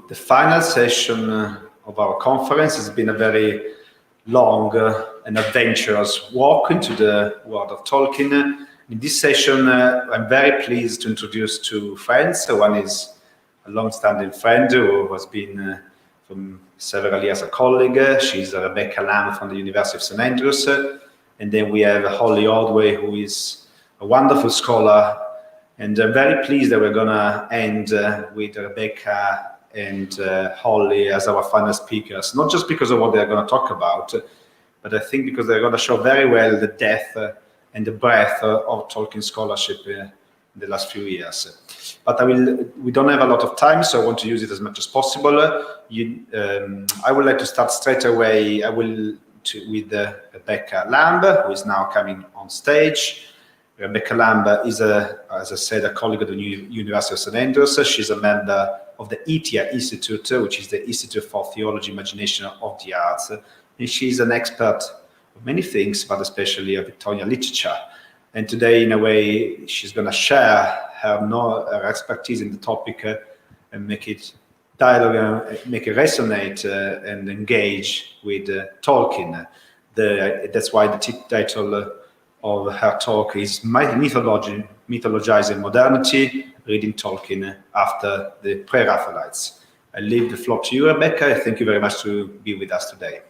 The final session of our conference has been a very long and adventurous walk into the world of Tolkien. In this session, I'm very pleased to introduce two friends. So one is a long-standing friend who has been from several years a colleague. She's Rebecca Lamb from the University of St. Andrews. And then we have Holly Ordway, who is a wonderful scholar. And I'm very pleased that we're going to end with Rebecca and Holly as our final speakers, not just because of what they're going to talk about, but I think because they're going to show very well the depth and the breadth of Tolkien scholarship in the last few years. But we don't have a lot of time, so I want to use it as much as possible. I would like to start straight away with Rebecca Lamb, who is now coming on stage. Rebecca Lamb is, as I said, a colleague of the University of St. Andrews. She's a member of the ETIA Institute, which is the Institute for Theology, Imagination of the Arts. And she's an expert of many things, but especially of Victorian literature. And today, in a way, she's going to share her expertise in the topic and make it dialogue, make it resonate and engage with Tolkien. That's why the title of her talk is Mythologizing Modernity, Reading Tolkien After the Pre-Raphaelites. I leave the floor to you, Rebecca. Thank you very much to be with us today.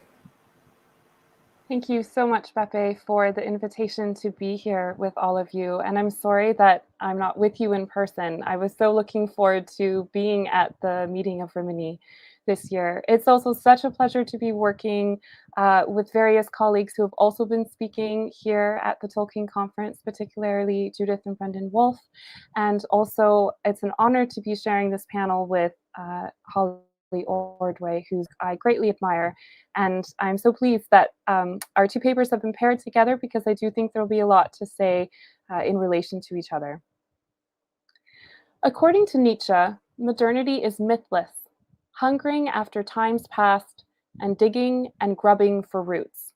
Thank you so much, Beppe, for the invitation to be here with all of you. And I'm sorry that I'm not with you in person. I was so looking forward to being at the meeting of Rimini this year. It's also such a pleasure to be working with various colleagues who have also been speaking here at the Tolkien conference, particularly Judith and Brendan Wolfe. And also it's an honor to be sharing this panel with Holly Ordway, who I greatly admire. And I'm so pleased that our two papers have been paired together because I do think there'll be a lot to say in relation to each other. According to Nietzsche, modernity is mythless, hungering after times past and digging and grubbing for roots.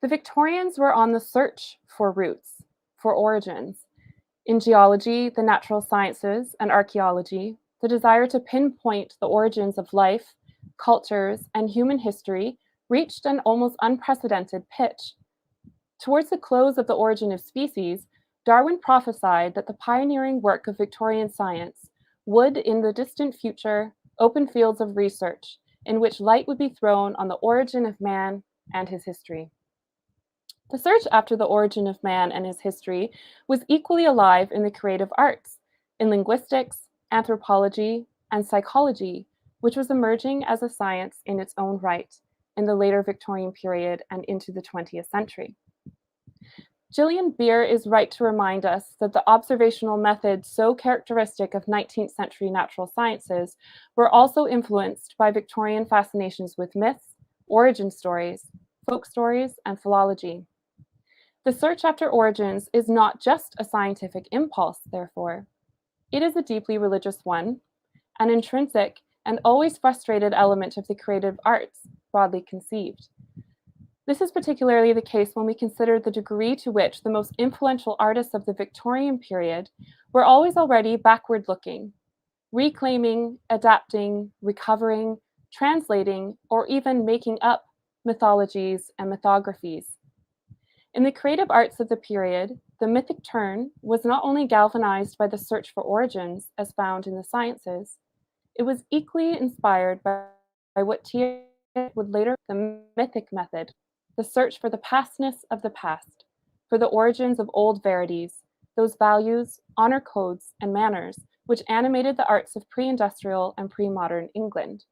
The Victorians were on the search for roots, for origins. In geology, the natural sciences, and archaeology, the desire to pinpoint the origins of life, cultures, and human history reached an almost unprecedented pitch. Towards the close of The Origin of Species, Darwin prophesied that the pioneering work of Victorian science would, in the distant future, open fields of research in which light would be thrown on the origin of man and his history. The search after the origin of man and his history was equally alive in the creative arts, in linguistics, anthropology, and psychology, which was emerging as a science in its own right in the later Victorian period and into the 20th century. Gillian Beer is right to remind us that the observational methods so characteristic of 19th century natural sciences were also influenced by Victorian fascinations with myths, origin stories, folk stories, and philology. The search after origins is not just a scientific impulse, therefore. It is a deeply religious one, an intrinsic and always frustrated element of the creative arts, broadly conceived. This is particularly the case when we consider the degree to which the most influential artists of the Victorian period were always already backward-looking, reclaiming, adapting, recovering, translating, or even making up mythologies and mythographies. In the creative arts of the period, the mythic turn was not only galvanized by the search for origins as found in the sciences, it was equally inspired by what T. would later the mythic method, the search for the pastness of the past, for the origins of old verities, those values, honor codes, and manners which animated the arts of pre-industrial and pre-modern England.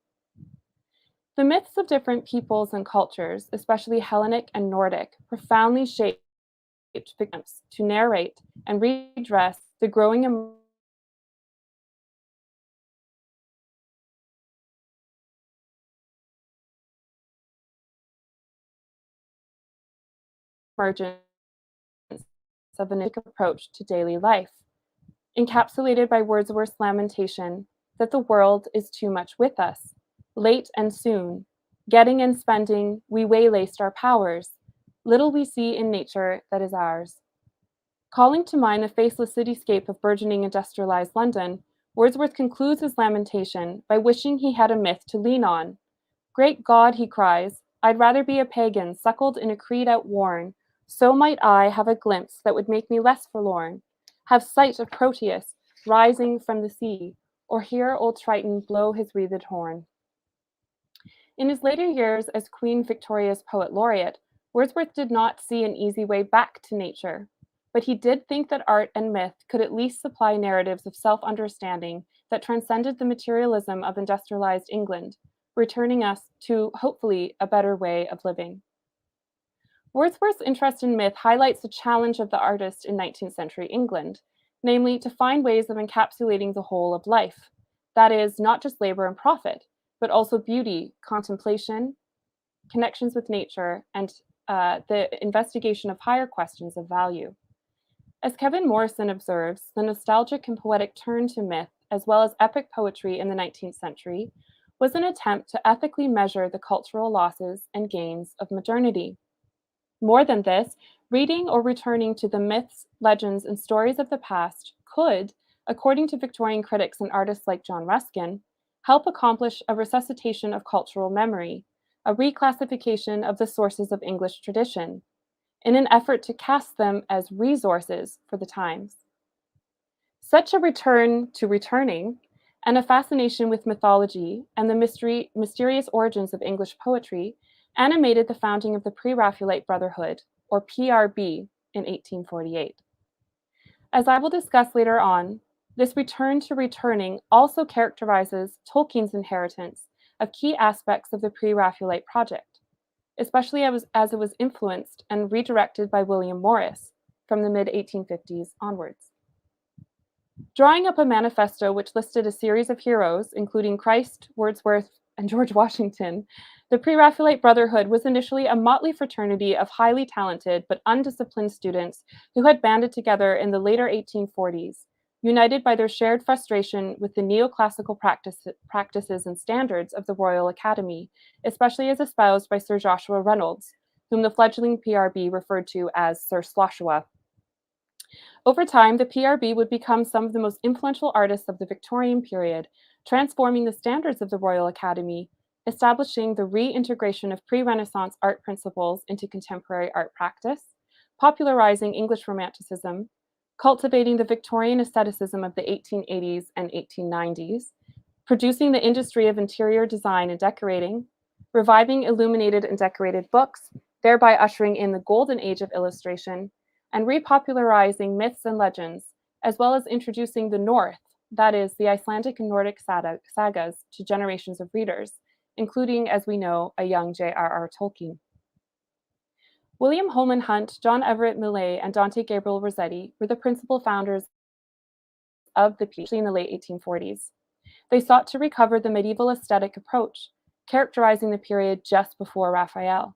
The myths of different peoples and cultures, especially Hellenic and Nordic, profoundly shaped attempts to narrate and redress the growing emergence of an approach to daily life, encapsulated by Wordsworth's lamentation that the world is too much with us, late and soon, getting and spending, we waylaced our powers, little we see in nature that is ours. Calling to mind the faceless cityscape of burgeoning industrialized London, Wordsworth concludes his lamentation by wishing he had a myth to lean on. "Great God," he cries, "I'd rather be a pagan, suckled in a creed outworn, so might I have a glimpse that would make me less forlorn, have sight of Proteus rising from the sea, or hear old Triton blow his wreathed horn." In his later years as Queen Victoria's poet laureate, Wordsworth did not see an easy way back to nature, but he did think that art and myth could at least supply narratives of self-understanding that transcended the materialism of industrialized England, returning us to, hopefully, a better way of living. Wordsworth's interest in myth highlights the challenge of the artist in 19th century England, namely to find ways of encapsulating the whole of life, that is, not just labor and profit, but also beauty, contemplation, connections with nature, and the investigation of higher questions of value. As Kevin Morrison observes, the nostalgic and poetic turn to myth, as well as epic poetry in the 19th century, was an attempt to ethically measure the cultural losses and gains of modernity. More than this, reading or returning to the myths, legends, and stories of the past could, according to Victorian critics and artists like John Ruskin, help accomplish a resuscitation of cultural memory, a reclassification of the sources of English tradition, in an effort to cast them as resources for the times. Such a return to returning, and a fascination with mythology and the mysterious origins of English poetry animated the founding of the Pre-Raphaelite Brotherhood, or PRB, in 1848. As I will discuss later on, this return to returning also characterizes Tolkien's inheritance of key aspects of the Pre-Raphaelite project, especially as it was influenced and redirected by William Morris from the mid-1850s onwards. Drawing up a manifesto which listed a series of heroes, including Christ, Wordsworth, and George Washington, the Pre-Raphaelite Brotherhood was initially a motley fraternity of highly talented but undisciplined students who had banded together in the later 1840s, united by their shared frustration with the neoclassical practices and standards of the Royal Academy, especially as espoused by Sir Joshua Reynolds, whom the fledgling PRB referred to as Sir Sloshua. Over time, the PRB would become some of the most influential artists of the Victorian period, transforming the standards of the Royal Academy, establishing the reintegration of pre-Renaissance art principles into contemporary art practice, popularizing English Romanticism, cultivating the Victorian aestheticism of the 1880s and 1890s, producing the industry of interior design and decorating, reviving illuminated and decorated books, thereby ushering in the golden age of illustration, and repopularizing myths and legends, as well as introducing the North, that is, the Icelandic and Nordic sagas, to generations of readers, including, as we know, a young J.R.R. Tolkien. William Holman Hunt, John Everett Millais, and Dante Gabriel Rossetti were the principal founders of the PRB in the late 1840s. They sought to recover the medieval aesthetic approach, characterizing the period just before Raphael.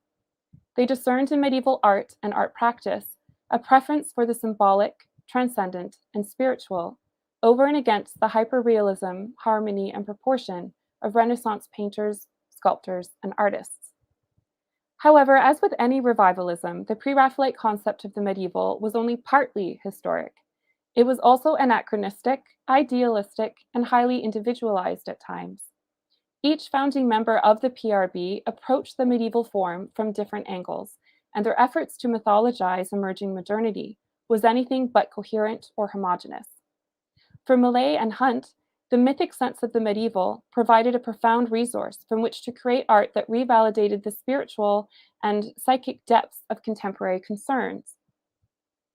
They discerned in medieval art and art practice a preference for the symbolic, transcendent, and spiritual, over and against the hyperrealism, harmony, and proportion of Renaissance painters, sculptors, and artists. However, as with any revivalism, the Pre-Raphaelite concept of the medieval was only partly historic. It was also anachronistic, idealistic, and highly individualized at times. Each founding member of the PRB approached the medieval form from different angles, and their efforts to mythologize emerging modernity was anything but coherent or homogeneous. For Millais and Hunt, the mythic sense of the medieval provided a profound resource from which to create art that revalidated the spiritual and psychic depths of contemporary concerns.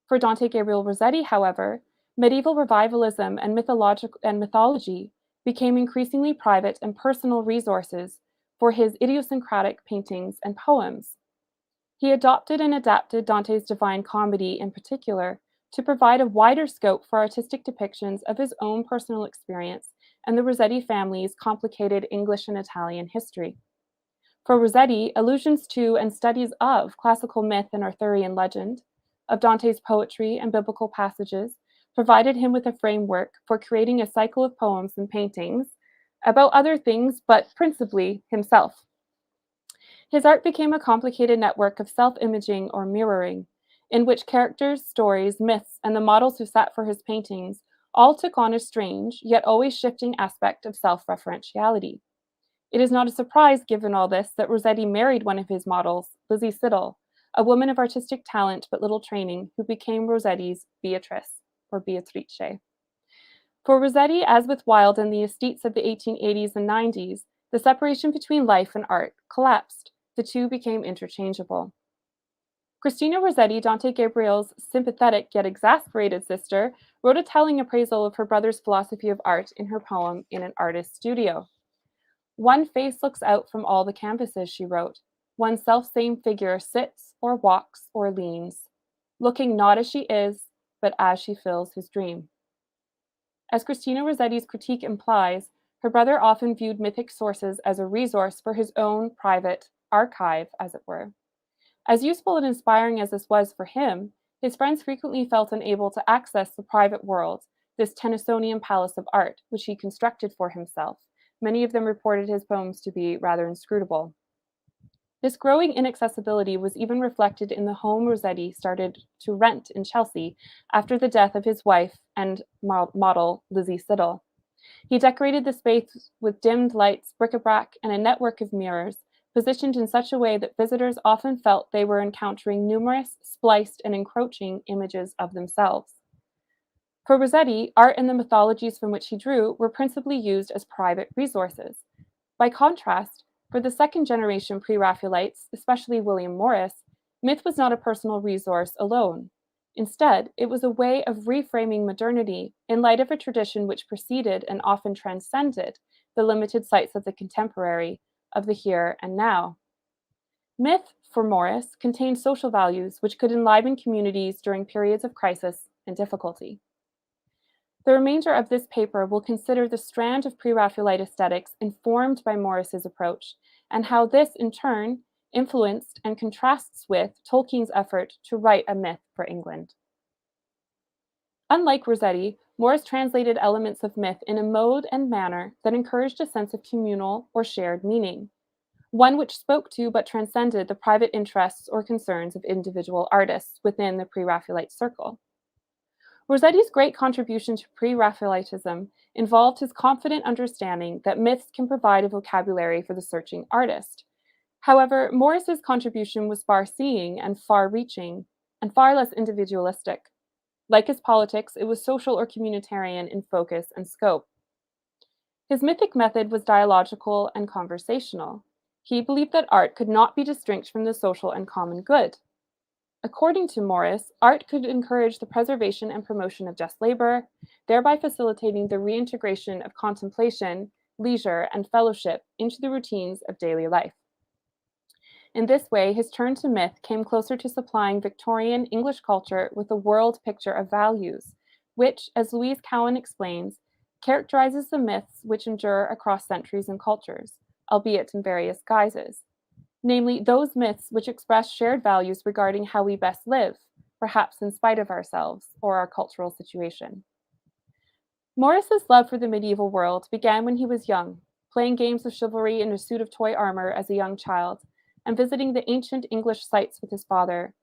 For Dante Gabriel Rossetti, however, medieval revivalism and mythology became increasingly private and personal resources for his idiosyncratic paintings and poems. He adopted and adapted Dante's Divine Comedy in particular to provide a wider scope for artistic depictions of his own personal experience and the Rossetti family's complicated English and Italian history. For Rossetti, allusions to and studies of classical myth and Arthurian legend, of Dante's poetry and biblical passages, provided him with a framework for creating a cycle of poems and paintings about other things, but principally himself. His art became a complicated network of self-imaging or mirroring, in which characters, stories, myths, and the models who sat for his paintings all took on a strange, yet always shifting aspect of self-referentiality. It is not a surprise, given all this, that Rossetti married one of his models, Lizzie Siddal, a woman of artistic talent but little training, who became Rossetti's Beatrice, or Beatrice. For Rossetti, as with Wilde and the aesthetes of the 1880s and 90s, the separation between life and art collapsed. The two became interchangeable. Christina Rossetti, Dante Gabriel's sympathetic yet exasperated sister, wrote a telling appraisal of her brother's philosophy of art in her poem In an Artist's Studio. One face looks out from all the canvases, she wrote. One self-same figure sits or walks or leans, looking not as she is, but as she fills his dream. As Christina Rossetti's critique implies, her brother often viewed mythic sources as a resource for his own private archive, as it were. As useful and inspiring as this was for him, his friends frequently felt unable to access the private world, this Tennysonian palace of art, which he constructed for himself. Many of them reported his poems to be rather inscrutable. This growing inaccessibility was even reflected in the home Rossetti started to rent in Chelsea after the death of his wife and model Lizzie Siddal. He decorated the space with dimmed lights, bric-a-brac, and a network of mirrors, positioned in such a way that visitors often felt they were encountering numerous, spliced, and encroaching images of themselves. For Rossetti, art and the mythologies from which he drew were principally used as private resources. By contrast, for the second-generation Pre-Raphaelites, especially William Morris, myth was not a personal resource alone. Instead, it was a way of reframing modernity in light of a tradition which preceded and often transcended the limited sights of the contemporary, of the here and now. Myth, for Morris, contained social values which could enliven communities during periods of crisis and difficulty. The remainder of this paper will consider the strand of Pre-Raphaelite aesthetics informed by Morris's approach, and how this, in turn, influenced and contrasts with Tolkien's effort to write a myth for England. Unlike Rossetti, Morris translated elements of myth in a mode and manner that encouraged a sense of communal or shared meaning, one which spoke to but transcended the private interests or concerns of individual artists within the Pre-Raphaelite circle. Rossetti's great contribution to Pre-Raphaelitism involved his confident understanding that myths can provide a vocabulary for the searching artist. However, Morris's contribution was far-seeing and far-reaching, and far less individualistic. Like his politics, it was social or communitarian in focus and scope. His mythic method was dialogical and conversational. He believed that art could not be distinct from the social and common good. According to Morris, art could encourage the preservation and promotion of just labor, thereby facilitating the reintegration of contemplation, leisure, and fellowship into the routines of daily life. In this way, his turn to myth came closer to supplying Victorian English culture with a world picture of values, which, as Louise Cowan explains, characterizes the myths which endure across centuries and cultures, albeit in various guises. Namely, those myths which express shared values regarding how we best live, perhaps in spite of ourselves or our cultural situation. Morris's love for the medieval world began when he was young, playing games of chivalry in a suit of toy armor as a young child, and visiting the ancient English sites with his father.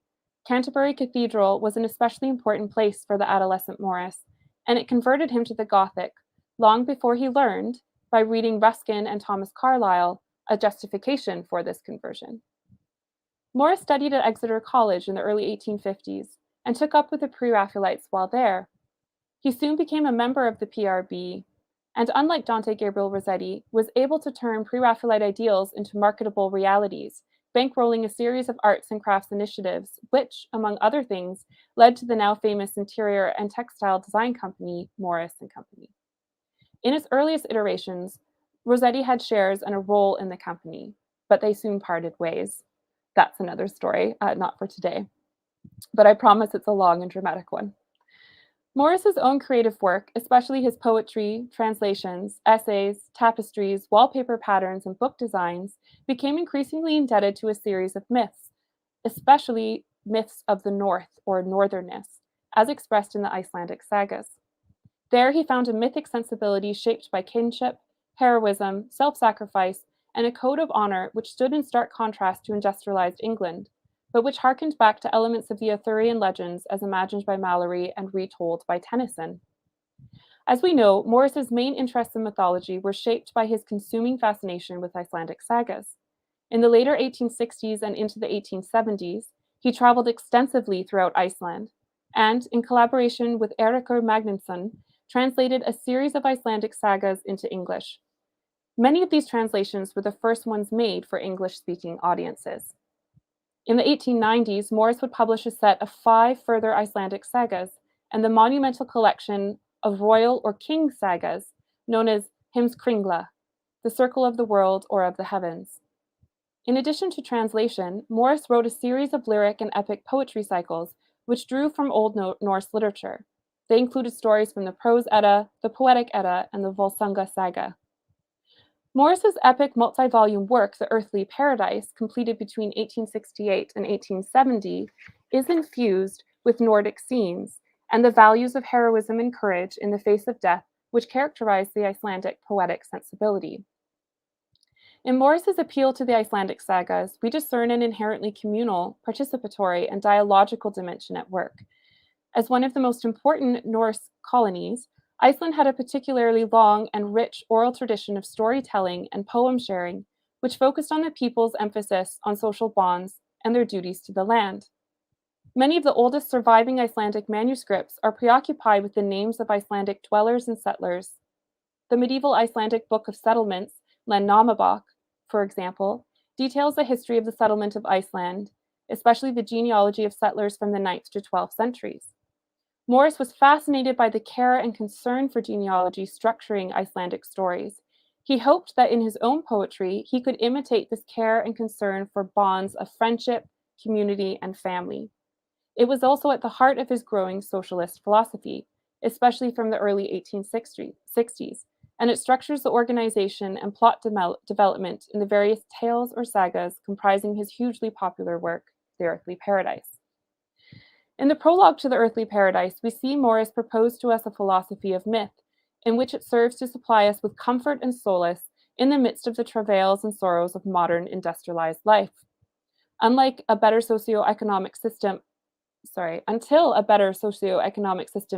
Canterbury Cathedral was an especially important place for the adolescent Morris, and it converted him to the Gothic, long before he learned, by reading Ruskin and Thomas Carlyle, a justification for this conversion. Morris studied at Exeter College in the early 1850s and took up with the Pre-Raphaelites while there. He soon became a member of the PRB, and unlike Dante Gabriel Rossetti, was able to turn Pre-Raphaelite ideals into marketable realities, bankrolling a series of arts and crafts initiatives, which, among other things, led to the now famous interior and textile design company, Morris and Company. In its earliest iterations, Rossetti had shares and a role in the company, but they soon parted ways. That's another story, not for today. But I promise it's a long and dramatic one. Morris's own creative work, especially his poetry, translations, essays, tapestries, wallpaper patterns, and book designs, became increasingly indebted to a series of myths, especially myths of the North or northernness, as expressed in the Icelandic sagas. There he found a mythic sensibility shaped by kinship, heroism, self-sacrifice, and a code of honor which stood in stark contrast to industrialized England, but which harkened back to elements of the Arthurian legends as imagined by Malory and retold by Tennyson. As we know, Morris's main interests in mythology were shaped by his consuming fascination with Icelandic sagas. In the later 1860s and into the 1870s, he traveled extensively throughout Iceland, and, in collaboration with Eiríkur Magnússon, translated a series of Icelandic sagas into English. Many of these translations were the first ones made for English-speaking audiences. In the 1890s, Morris would publish a set of 5 further Icelandic sagas and the monumental collection of royal or king sagas known as Heimskringla, the Circle of the World or of the Heavens. In addition to translation, Morris wrote a series of lyric and epic poetry cycles which drew from Old Norse literature. They included stories from the Prose Edda, the Poetic Edda, and the Volsunga Saga. Morris's epic multi-volume work, The Earthly Paradise, completed between 1868 and 1870, is infused with Nordic scenes and the values of heroism and courage in the face of death, which characterize the Icelandic poetic sensibility. In Morris's appeal to the Icelandic sagas, we discern an inherently communal, participatory, and dialogical dimension at work. As one of the most important Norse colonies, Iceland had a particularly long and rich oral tradition of storytelling and poem sharing, which focused on the people's emphasis on social bonds and their duties to the land. Many of the oldest surviving Icelandic manuscripts are preoccupied with the names of Icelandic dwellers and settlers. The medieval Icelandic Book of Settlements, Landnámabók, for example, details the history of the settlement of Iceland, especially the genealogy of settlers from the 9th to 12th centuries. Morris was fascinated by the care and concern for genealogy structuring Icelandic stories. He hoped that in his own poetry, he could imitate this care and concern for bonds of friendship, community, and family. It was also at the heart of his growing socialist philosophy, especially from the early 1860s, and it structures the organization and plot development in the various tales or sagas comprising his hugely popular work, The Earthly Paradise. In the prologue to The Earthly Paradise, we see Morris propose to us a philosophy of myth, in which it serves to supply us with comfort and solace in the midst of the travails and sorrows of modern industrialized life. Until a better socioeconomic system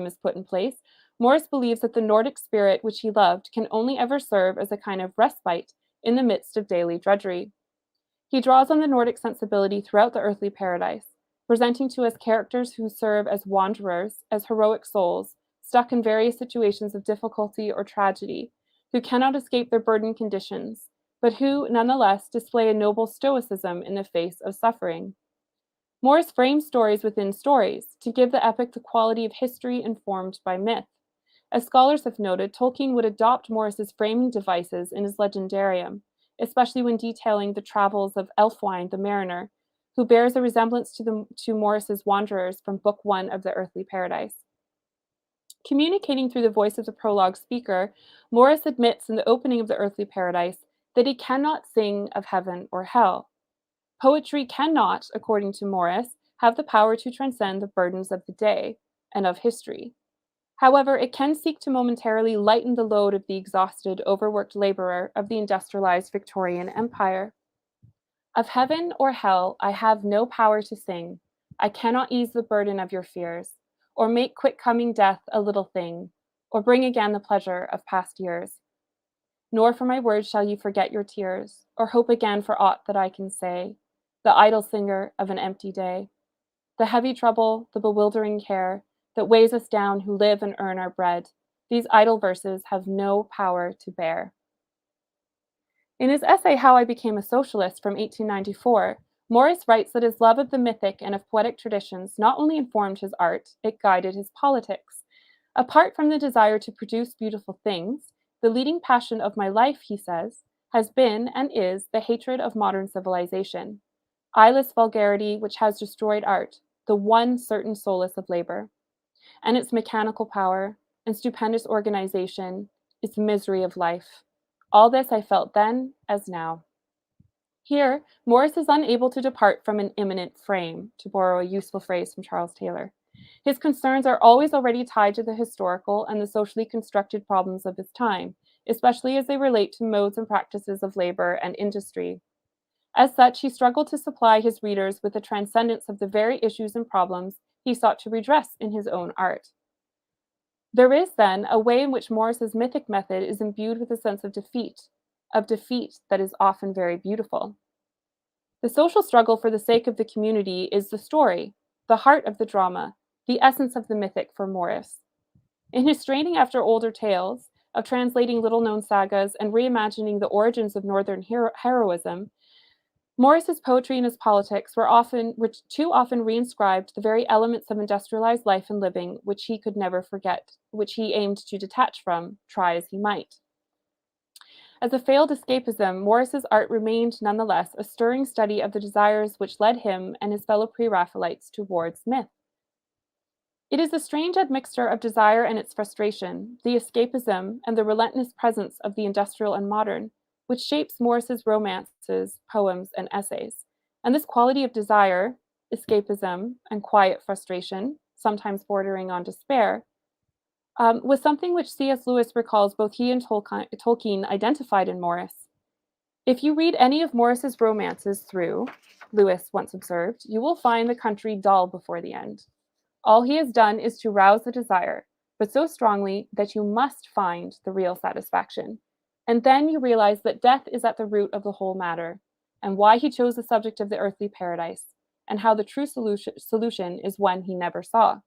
is put in place, Morris believes that the Nordic spirit which he loved can only ever serve as a kind of respite in the midst of daily drudgery. He draws on the Nordic sensibility throughout The Earthly Paradise, presenting to us characters who serve as wanderers, as heroic souls, stuck in various situations of difficulty or tragedy, who cannot escape their burdened conditions, but who, nonetheless, display a noble stoicism in the face of suffering. Morris frames stories within stories to give the epic the quality of history informed by myth. As scholars have noted, Tolkien would adopt Morris's framing devices in his legendarium, especially when detailing the travels of Elfwine the Mariner, who bears a resemblance to Morris's Wanderers from Book 1 of The Earthly Paradise. Communicating through the voice of the prologue speaker, Morris admits in the opening of The Earthly Paradise that he cannot sing of heaven or hell. Poetry cannot, according to Morris, have the power to transcend the burdens of the day and of history. However, it can seek to momentarily lighten the load of the exhausted, overworked laborer of the industrialized Victorian Empire. Of heaven or hell I have no power to sing. I cannot ease the burden of your fears, or make quick coming death a little thing, or bring again the pleasure of past years. Nor for my words shall you forget your tears, or hope again for aught that I can say, the idle singer of an empty day. The heavy trouble, the bewildering care, that weighs us down who live and earn our bread, these idle verses have no power to bear. In his essay, How I Became a Socialist from 1894, Morris writes that his love of the mythic and of poetic traditions not only informed his art, it guided his politics. Apart from the desire to produce beautiful things, the leading passion of my life, he says, has been and is the hatred of modern civilization, eyeless vulgarity which has destroyed art, the one certain solace of labor, and its mechanical power and stupendous organization, its misery of life. All this I felt then as now. Here, Morris is unable to depart from an immanent frame, to borrow a useful phrase from Charles Taylor. His concerns are always already tied to the historical and the socially constructed problems of his time, especially as they relate to modes and practices of labor and industry. As such, he struggled to supply his readers with the transcendence of the very issues and problems he sought to redress in his own art. There is, then, a way in which Morris's mythic method is imbued with a sense of defeat that is often very beautiful. The social struggle for the sake of the community is the story, the heart of the drama, the essence of the mythic for Morris. In his straining after older tales, of translating little-known sagas and reimagining the origins of Northern heroism, Morris's poetry and his politics were too often reinscribed the very elements of industrialized life and living which he could never forget, which he aimed to detach from, try as he might. As a failed escapism, Morris's art remained nonetheless a stirring study of the desires which led him and his fellow Pre-Raphaelites towards myth. It is a strange admixture of desire and its frustration, the escapism and the relentless presence of the industrial and modern, which shapes Morris's romances, poems, and essays. And this quality of desire, escapism, and quiet frustration, sometimes bordering on despair, was something which C.S. Lewis recalls both he and Tolkien identified in Morris. If you read any of Morris's romances through, Lewis once observed, you will find the country dull before the end. All he has done is to rouse the desire, but so strongly that you must find the real satisfaction. And then you realize that death is at the root of the whole matter, and why he chose the subject of the earthly paradise, and how the true solution is one he never saw.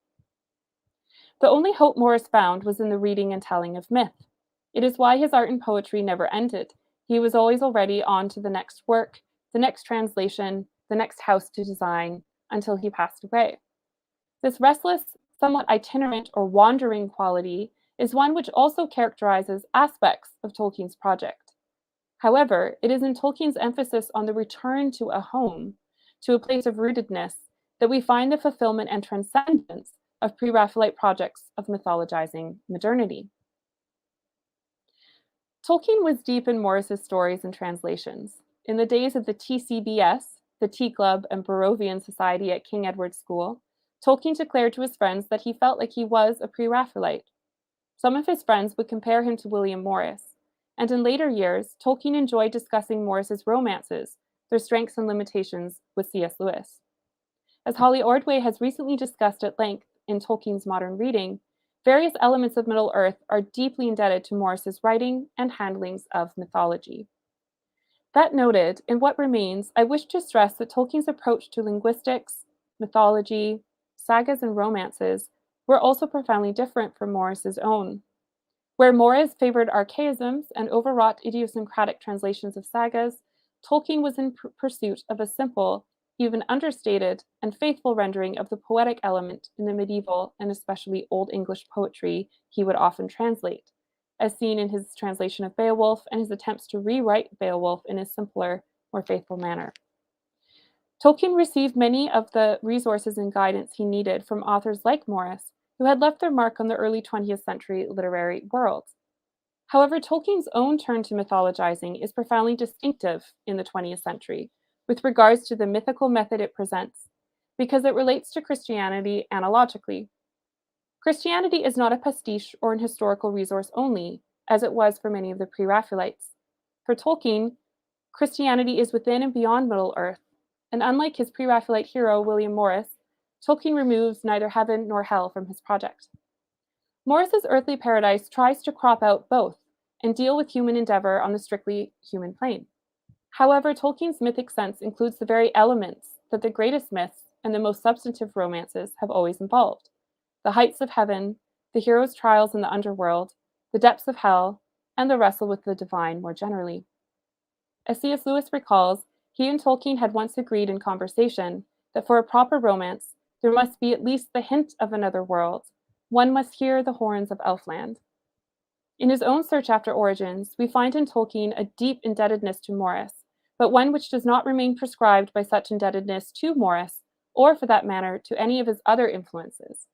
The only hope Morris found was in the reading and telling of myth. It is why his art and poetry never ended. He was always already on to the next work, the next translation, the next house to design, until he passed away. This restless, somewhat itinerant or wandering quality is one which also characterizes aspects of Tolkien's project. However, it is in Tolkien's emphasis on the return to a home, to a place of rootedness, that we find the fulfillment and transcendence of Pre-Raphaelite projects of mythologizing modernity. Tolkien was deep in Morris's stories and translations. In the days of the TCBS, the Tea Club and Barovian Society at King Edward's School, Tolkien declared to his friends that he felt like he was a Pre-Raphaelite. Some of his friends would compare him to William Morris, and in later years, Tolkien enjoyed discussing Morris's romances, their strengths and limitations, with C.S. Lewis. As Holly Ordway has recently discussed at length in Tolkien's Modern Reading, various elements of Middle-earth are deeply indebted to Morris's writing and handlings of mythology. That noted, in what remains, I wish to stress that Tolkien's approach to linguistics, mythology, sagas, and romances were also profoundly different from Morris's own. Where Morris favored archaisms and overwrought idiosyncratic translations of sagas, Tolkien was in pursuit of a simple, even understated, and faithful rendering of the poetic element in the medieval and especially Old English poetry he would often translate, as seen in his translation of Beowulf and his attempts to rewrite Beowulf in a simpler, more faithful manner. Tolkien received many of the resources and guidance he needed from authors like Morris, who had left their mark on the early 20th century literary world. However, Tolkien's own turn to mythologizing is profoundly distinctive in the 20th century, with regards to the mythical method it presents, because it relates to Christianity analogically. Christianity is not a pastiche or an historical resource only, as it was for many of the Pre-Raphaelites. For Tolkien, Christianity is within and beyond Middle-earth, and unlike his Pre-Raphaelite hero, William Morris, Tolkien removes neither heaven nor hell from his project. Morris's earthly paradise tries to crop out both and deal with human endeavor on the strictly human plane. However, Tolkien's mythic sense includes the very elements that the greatest myths and the most substantive romances have always involved: the heights of heaven, the hero's trials in the underworld, the depths of hell, and the wrestle with the divine more generally. As C.S. Lewis recalls, he and Tolkien had once agreed in conversation that for a proper romance, there must be at least the hint of another world. One must hear the horns of Elfland. In his own search after origins, we find in Tolkien a deep indebtedness to Morris, but one which does not remain prescribed by such indebtedness to Morris, or for that matter, to any of his other influences.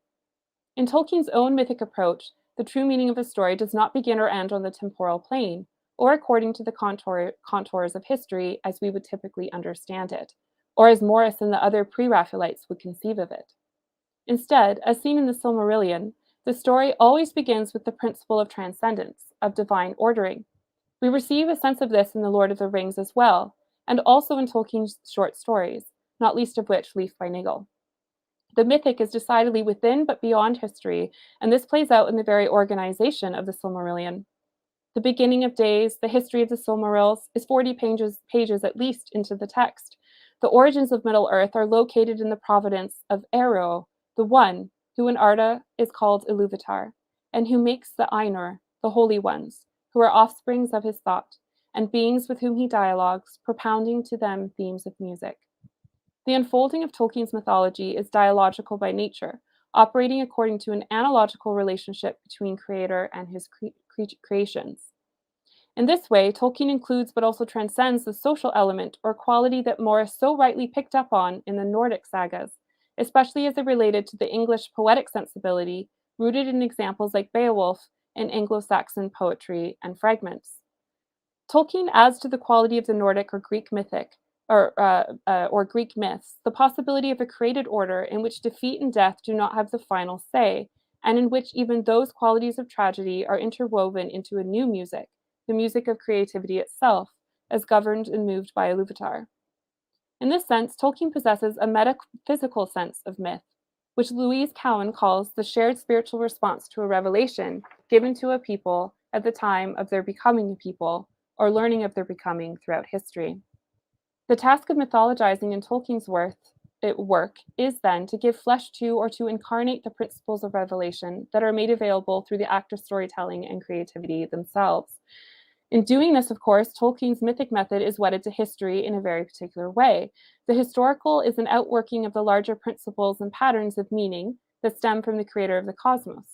In Tolkien's own mythic approach, the true meaning of a story does not begin or end on the temporal plane, or according to the contours of history as we would typically understand it, or as Morris and the other Pre-Raphaelites would conceive of it. Instead, as seen in the Silmarillion, the story always begins with the principle of transcendence, of divine ordering. We receive a sense of this in The Lord of the Rings as well, and also in Tolkien's short stories, not least of which Leaf by Nigel. The mythic is decidedly within but beyond history, and this plays out in the very organization of the Silmarillion. The beginning of days, the history of the Silmarils, is 40 pages at least into the text. The origins of Middle-earth are located in the providence of Ero, the One, who in Arda is called Iluvatar, and who makes the Ainur, the Holy Ones, who are offsprings of his thought, and beings with whom he dialogues, propounding to them themes of music. The unfolding of Tolkien's mythology is dialogical by nature, operating according to an analogical relationship between creator and his creations. In this way, Tolkien includes but also transcends the social element or quality that Morris so rightly picked up on in the Nordic sagas, especially as it related to the English poetic sensibility rooted in examples like Beowulf and Anglo-Saxon poetry and fragments. Tolkien adds to the quality of the Nordic or Greek mythic, or Greek myths, the possibility of a created order in which defeat and death do not have the final say, and in which even those qualities of tragedy are interwoven into a new music, the music of creativity itself, as governed and moved by Iluvatar. In this sense, Tolkien possesses a metaphysical sense of myth, which Louise Cowan calls the shared spiritual response to a revelation given to a people at the time of their becoming a people, or learning of their becoming throughout history. The task of mythologizing in Tolkien's work is then to give flesh to or to incarnate the principles of revelation that are made available through the act of storytelling and creativity themselves. In doing this, of course, Tolkien's mythic method is wedded to history in a very particular way. The historical is an outworking of the larger principles and patterns of meaning that stem from the creator of the cosmos.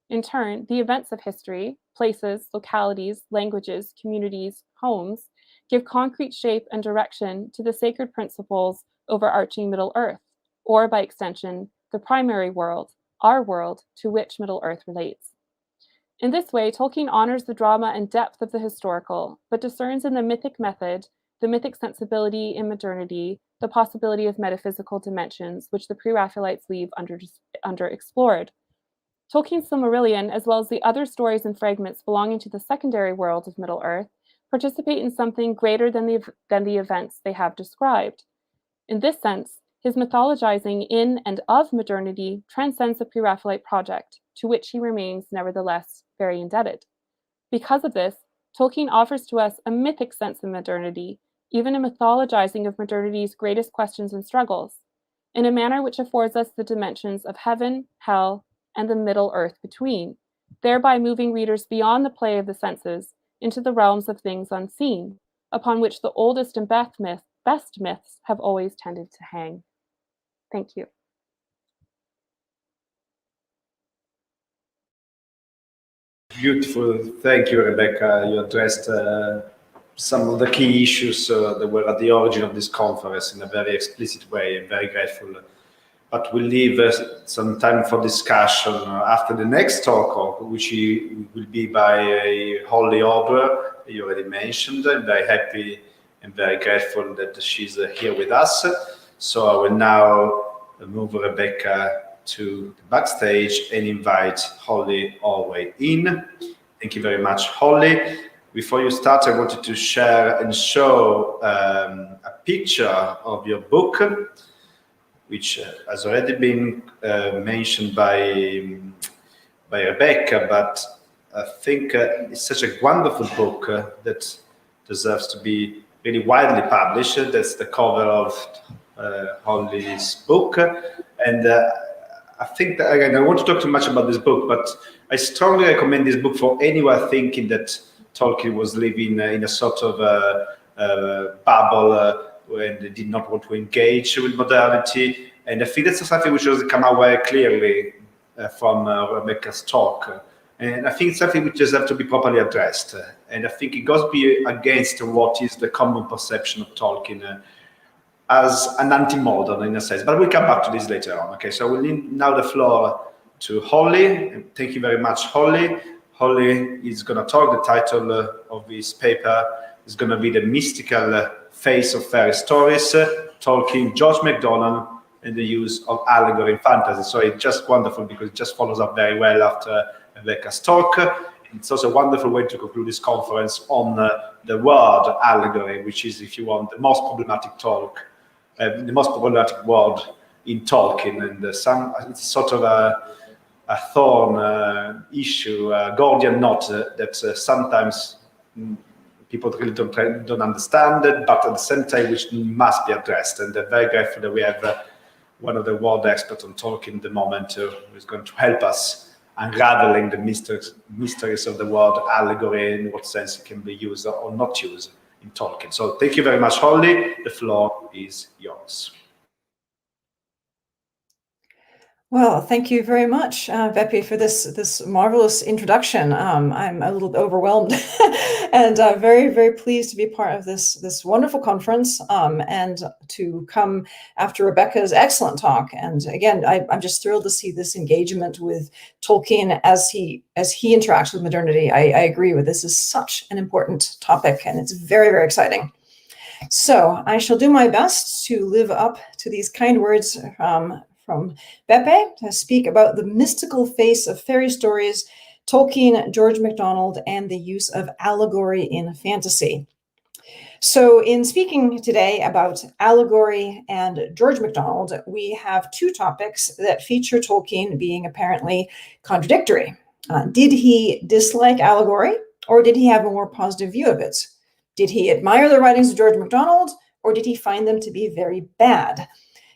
In turn, the events of history, places, localities, languages, communities, homes, give concrete shape and direction to the sacred principles overarching Middle-earth, or by extension, the primary world, our world, to which Middle-earth relates. In this way, Tolkien honors the drama and depth of the historical, but discerns in the mythic method, the mythic sensibility in modernity, the possibility of metaphysical dimensions, which the Pre-Raphaelites leave underexplored. Tolkien's Silmarillion, as well as the other stories and fragments belonging to the secondary world of Middle-earth, participate in something greater than the events they have described. In this sense, his mythologizing in and of modernity transcends the Pre-Raphaelite project, to which he remains nevertheless very indebted. Because of this, Tolkien offers to us a mythic sense of modernity, even a mythologizing of modernity's greatest questions and struggles, in a manner which affords us the dimensions of heaven, hell, and the middle earth between, thereby moving readers beyond the play of the senses into the realms of things unseen, upon which the oldest and best myths have always tended to hang. Thank you. Beautiful. Thank you, Rebecca. You addressed some of the key issues that were at the origin of this conference in a very explicit way. I'm very grateful. But we'll leave some time for discussion after the next talk, which will be by Holly Ordway, you already mentioned. I'm very happy and very grateful that she's here with us. So I will now move Rebecca to the backstage and invite Holly Ordway in. Thank you very much, Holly. Before you start, I wanted to share and show a picture of your book, which has already been mentioned by Rebecca, but I think it's such a wonderful book that deserves to be really widely published. That's the cover of Holly's book. And I think that, again, I won't talk too much about this book, but I strongly recommend this book for anyone thinking that Tolkien was living in a sort of bubble when they did not want to engage with modernity. And I think that's something which has come out very clearly from Rebecca's talk. And I think it's something which just have to be properly addressed. And I think it goes against what is the common perception of Tolkien as an anti-modern in a sense. But we'll come back to this later on. Okay, so we'll leave now the floor to Holly. And thank you very much, Holly. Holly is going to talk. The title of his paper is going to be The Mystical Face of Fairy Stories, Tolkien, George McDonald, and the use of allegory in fantasy. So it's just wonderful because it just follows up very well after Rebecca's talk. It's also a wonderful way to conclude this conference on the word allegory, which is, if you want, the most problematic talk, the most problematic word in Tolkien, and it's sort of a thorn issue, a Gordian knot that sometimes people really don't understand it, but at the same time which must be addressed. And I'm very grateful that we have one of the world experts on Tolkien at the moment who is going to help us unraveling the mysteries of the word allegory, in what sense it can be used or not used in Tolkien. So thank you very much, Holly. The floor is yours. Well, thank you very much, Beppe, for this marvelous introduction. I'm a little overwhelmed and very, very pleased to be part of this wonderful conference and to come after Rebecca's excellent talk. And again, I'm just thrilled to see this engagement with Tolkien as he interacts with modernity. I agree with this is such an important topic, and it's very, very exciting. So I shall do my best to live up to these kind words from Beppe to speak about the mystical face of fairy stories, Tolkien, George MacDonald, and the use of allegory in fantasy. So in speaking today about allegory and George MacDonald, we have two topics that feature Tolkien being apparently contradictory. Did he dislike allegory, or did he have a more positive view of it? Did he admire the writings of George MacDonald, or did he find them to be very bad?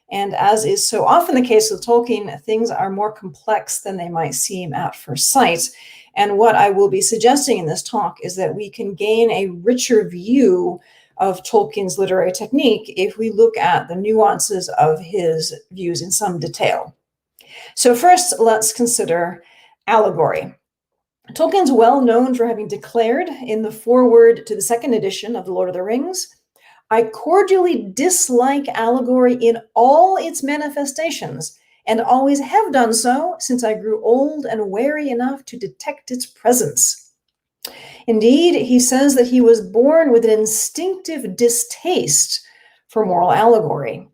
And as is so often the case with Tolkien, things are more complex than they might seem at first sight. And what I will be suggesting in this talk is that we can gain a richer view of Tolkien's literary technique if we look at the nuances of his views in some detail. So first, let's consider allegory. Tolkien's well known for having declared in the foreword to the second edition of The Lord of the Rings, "I cordially dislike allegory in all its manifestations, and always have done so since I grew old and wary enough to detect its presence." Indeed, he says that he was born with an instinctive distaste for moral allegory.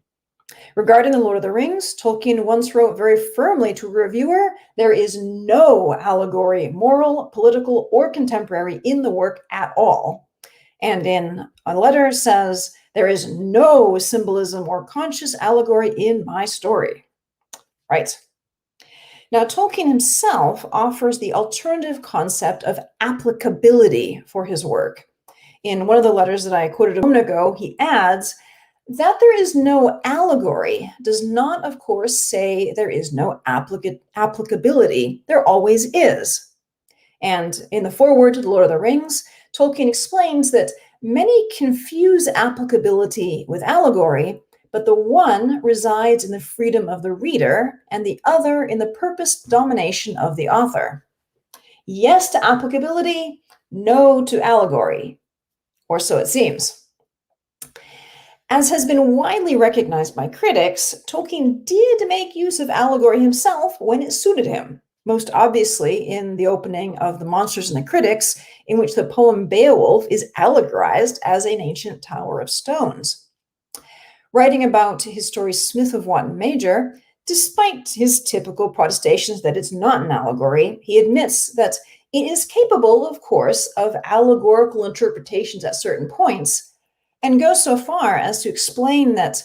Regarding The Lord of the Rings, Tolkien once wrote very firmly to a reviewer, "There is no allegory, moral, political, or contemporary, in the work at all." And in a letter says, "There is no symbolism or conscious allegory in my story." Right. Now, Tolkien himself offers the alternative concept of applicability for his work. In one of the letters that I quoted a moment ago, he adds that there is no allegory does not, of course, say there is no applicability. There always is. And in the foreword to The Lord of the Rings, Tolkien explains that many confuse applicability with allegory, but the one resides in the freedom of the reader and the other in the purposed domination of the author. Yes to applicability, no to allegory, or so it seems. As has been widely recognized by critics, Tolkien did make use of allegory himself when it suited him, most obviously in the opening of The Monsters and the Critics, in which the poem Beowulf is allegorized as an ancient tower of stones. Writing about his story Smith of Wanton Major, despite his typical protestations that it's not an allegory, he admits that it is capable, of course, of allegorical interpretations at certain points, and goes so far as to explain that,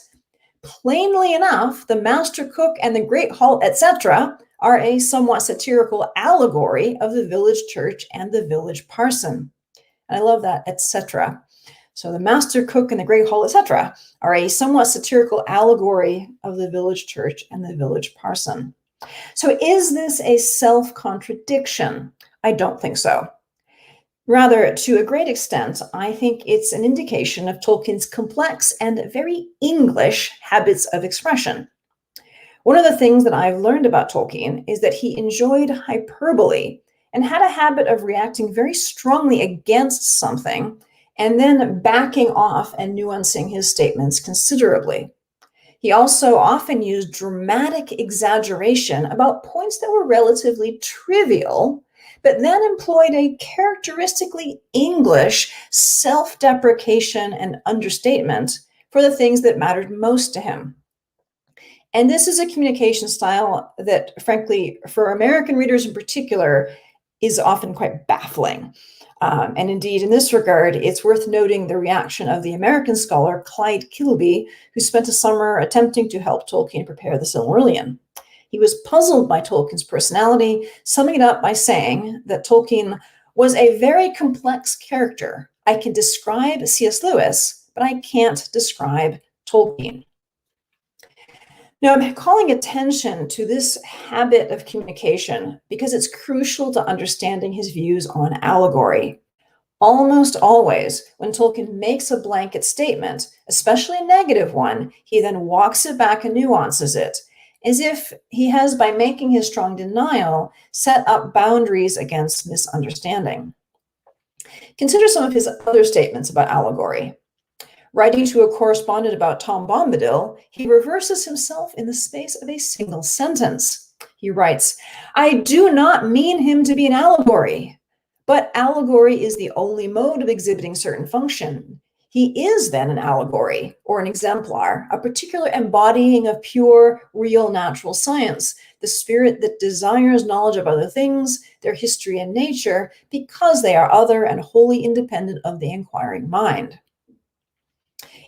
plainly enough, the master cook and the great hall, etc., are a somewhat satirical allegory of the village church and the village parson. And I love that, etc. So the master cook and the great hall, etc., are a somewhat satirical allegory of the village church and the village parson. So is this a self-contradiction? I don't think so. Rather, to a great extent, I think it's an indication of Tolkien's complex and very English habits of expression. One of the things that I've learned about Tolkien is that he enjoyed hyperbole and had a habit of reacting very strongly against something and then backing off and nuancing his statements considerably. He also often used dramatic exaggeration about points that were relatively trivial, but then employed a characteristically English self-deprecation and understatement for the things that mattered most to him. And this is a communication style that, frankly, for American readers in particular, is often quite baffling. And indeed, in this regard, it's worth noting the reaction of the American scholar Clyde Kilby, who spent a summer attempting to help Tolkien prepare the Silmarillion. He was puzzled by Tolkien's personality, summing it up by saying that Tolkien was a very complex character. I can describe C.S. Lewis, but I can't describe Tolkien. Now, I'm calling attention to this habit of communication because it's crucial to understanding his views on allegory. Almost always, when Tolkien makes a blanket statement, especially a negative one, he then walks it back and nuances it, as if he has, by making his strong denial, set up boundaries against misunderstanding. Consider some of his other statements about allegory. Writing to a correspondent about Tom Bombadil, he reverses himself in the space of a single sentence. He writes, "I do not mean him to be an allegory, but allegory is the only mode of exhibiting certain function. He is then an allegory, or an exemplar, a particular embodying of pure, real natural science, the spirit that desires knowledge of other things, their history and nature, because they are other and wholly independent of the inquiring mind."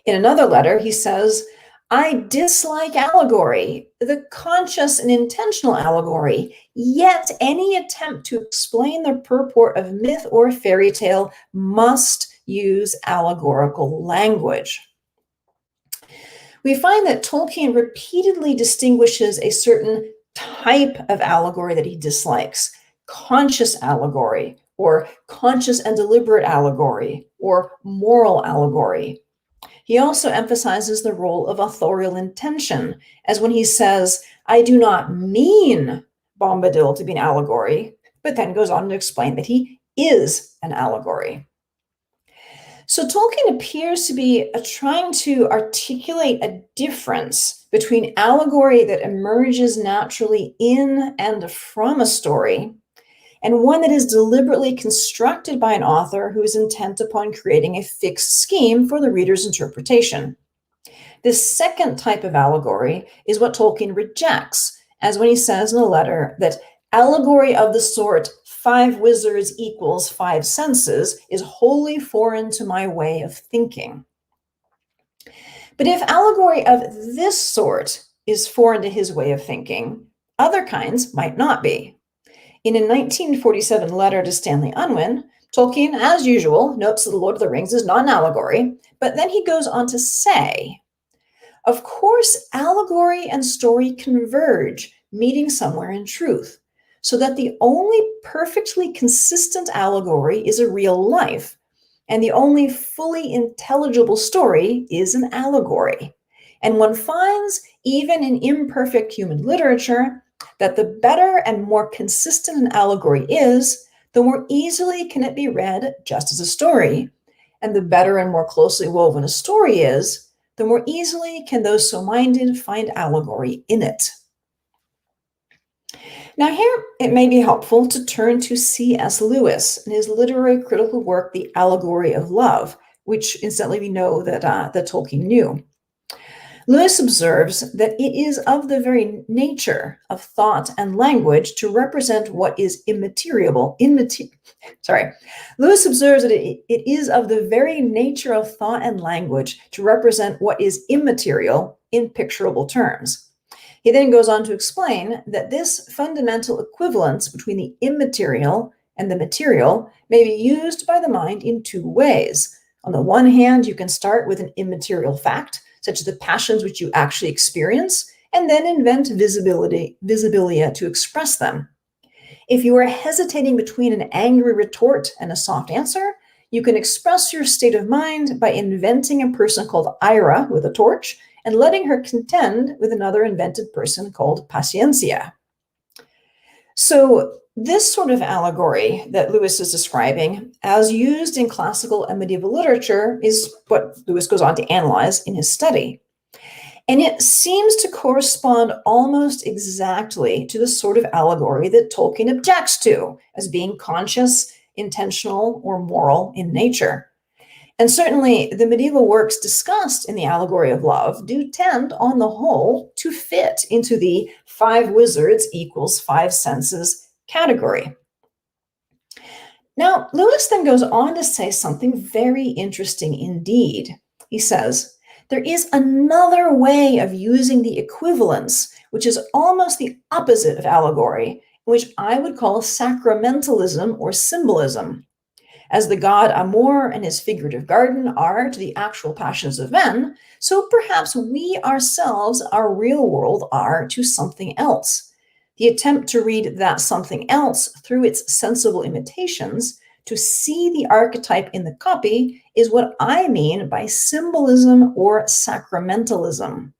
In another letter, he says, "I dislike allegory, the conscious and intentional allegory, yet any attempt to explain the purport of myth or fairy tale must use allegorical language." We find that Tolkien repeatedly distinguishes a certain type of allegory that he dislikes: conscious allegory, or conscious and deliberate allegory, or moral allegory. He also emphasizes the role of authorial intention, as when he says, "I do not mean Bombadil to be an allegory," but then goes on to explain that he is an allegory. So Tolkien appears to be trying to articulate a difference between allegory that emerges naturally in and from a story, and one that is deliberately constructed by an author who is intent upon creating a fixed scheme for the reader's interpretation. This second type of allegory is what Tolkien rejects, as when he says in a letter that allegory of the sort "5 wizards equals 5 senses" is wholly foreign to my way of thinking. But if allegory of this sort is foreign to his way of thinking, other kinds might not be. In a 1947 letter to Stanley Unwin, Tolkien, as usual, notes that The Lord of the Rings is not an allegory, but then he goes on to say, "Of course, allegory and story converge, meeting somewhere in truth, so that the only perfectly consistent allegory is a real life, and the only fully intelligible story is an allegory. And one finds, even in imperfect human literature, that the better and more consistent an allegory is, the more easily can it be read just as a story. And the better and more closely woven a story is, the more easily can those so minded find allegory in it." Now here, it may be helpful to turn to C.S. Lewis and his literary critical work, The Allegory of Love, which incidentally we know that Tolkien knew. Lewis observes that it is of the very nature of thought and language to represent what is immaterial. Lewis observes that it is of the very nature of thought and language to represent what is immaterial in picturable terms. He then goes on to explain that this fundamental equivalence between the immaterial and the material may be used by the mind in two ways. On the one hand, you can start with an immaterial fact, such as the passions which you actually experience, and then invent visibilia to express them. If you are hesitating between an angry retort and a soft answer, you can express your state of mind by inventing a person called Ira with a torch and letting her contend with another invented person called Paciencia. So this sort of allegory that Lewis is describing, as used in classical and medieval literature, is what Lewis goes on to analyze in his study. And it seems to correspond almost exactly to the sort of allegory that Tolkien objects to as being conscious, intentional, or moral in nature. And certainly the medieval works discussed in the Allegory of Love do tend, on the whole, to fit into the 5 wizards equals 5 senses category. Now, Lewis then goes on to say something very interesting indeed. He says, there is another way of using the equivalence, which is almost the opposite of allegory, which I would call sacramentalism or symbolism. As the god Amor and his figurative garden are to the actual passions of men, so perhaps we ourselves, our real world, are to something else. The attempt to read that something else through its sensible imitations, to see the archetype in the copy, is what I mean by symbolism or sacramentalism.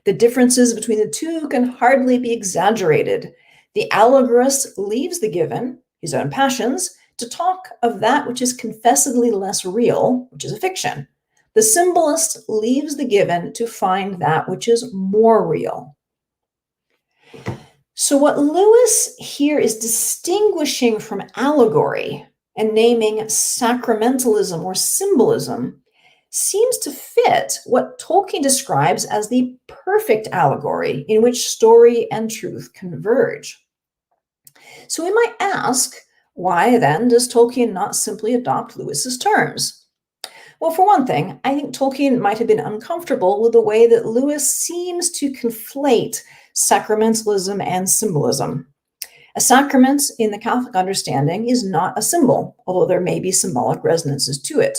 The differences between the two can hardly be exaggerated. The allegorist leaves the given, his own passions, to talk of that which is confessedly less real, which is a fiction. The symbolist leaves the given to find that which is more real. So what Lewis here is distinguishing from allegory and naming sacramentalism or symbolism seems to fit what Tolkien describes as the perfect allegory in which story and truth converge. So we might ask, why then does Tolkien not simply adopt Lewis's terms? Well, for one thing, I think Tolkien might have been uncomfortable with the way that Lewis seems to conflate sacramentalism and symbolism. A sacrament in the Catholic understanding is not a symbol, although there may be symbolic resonances to it.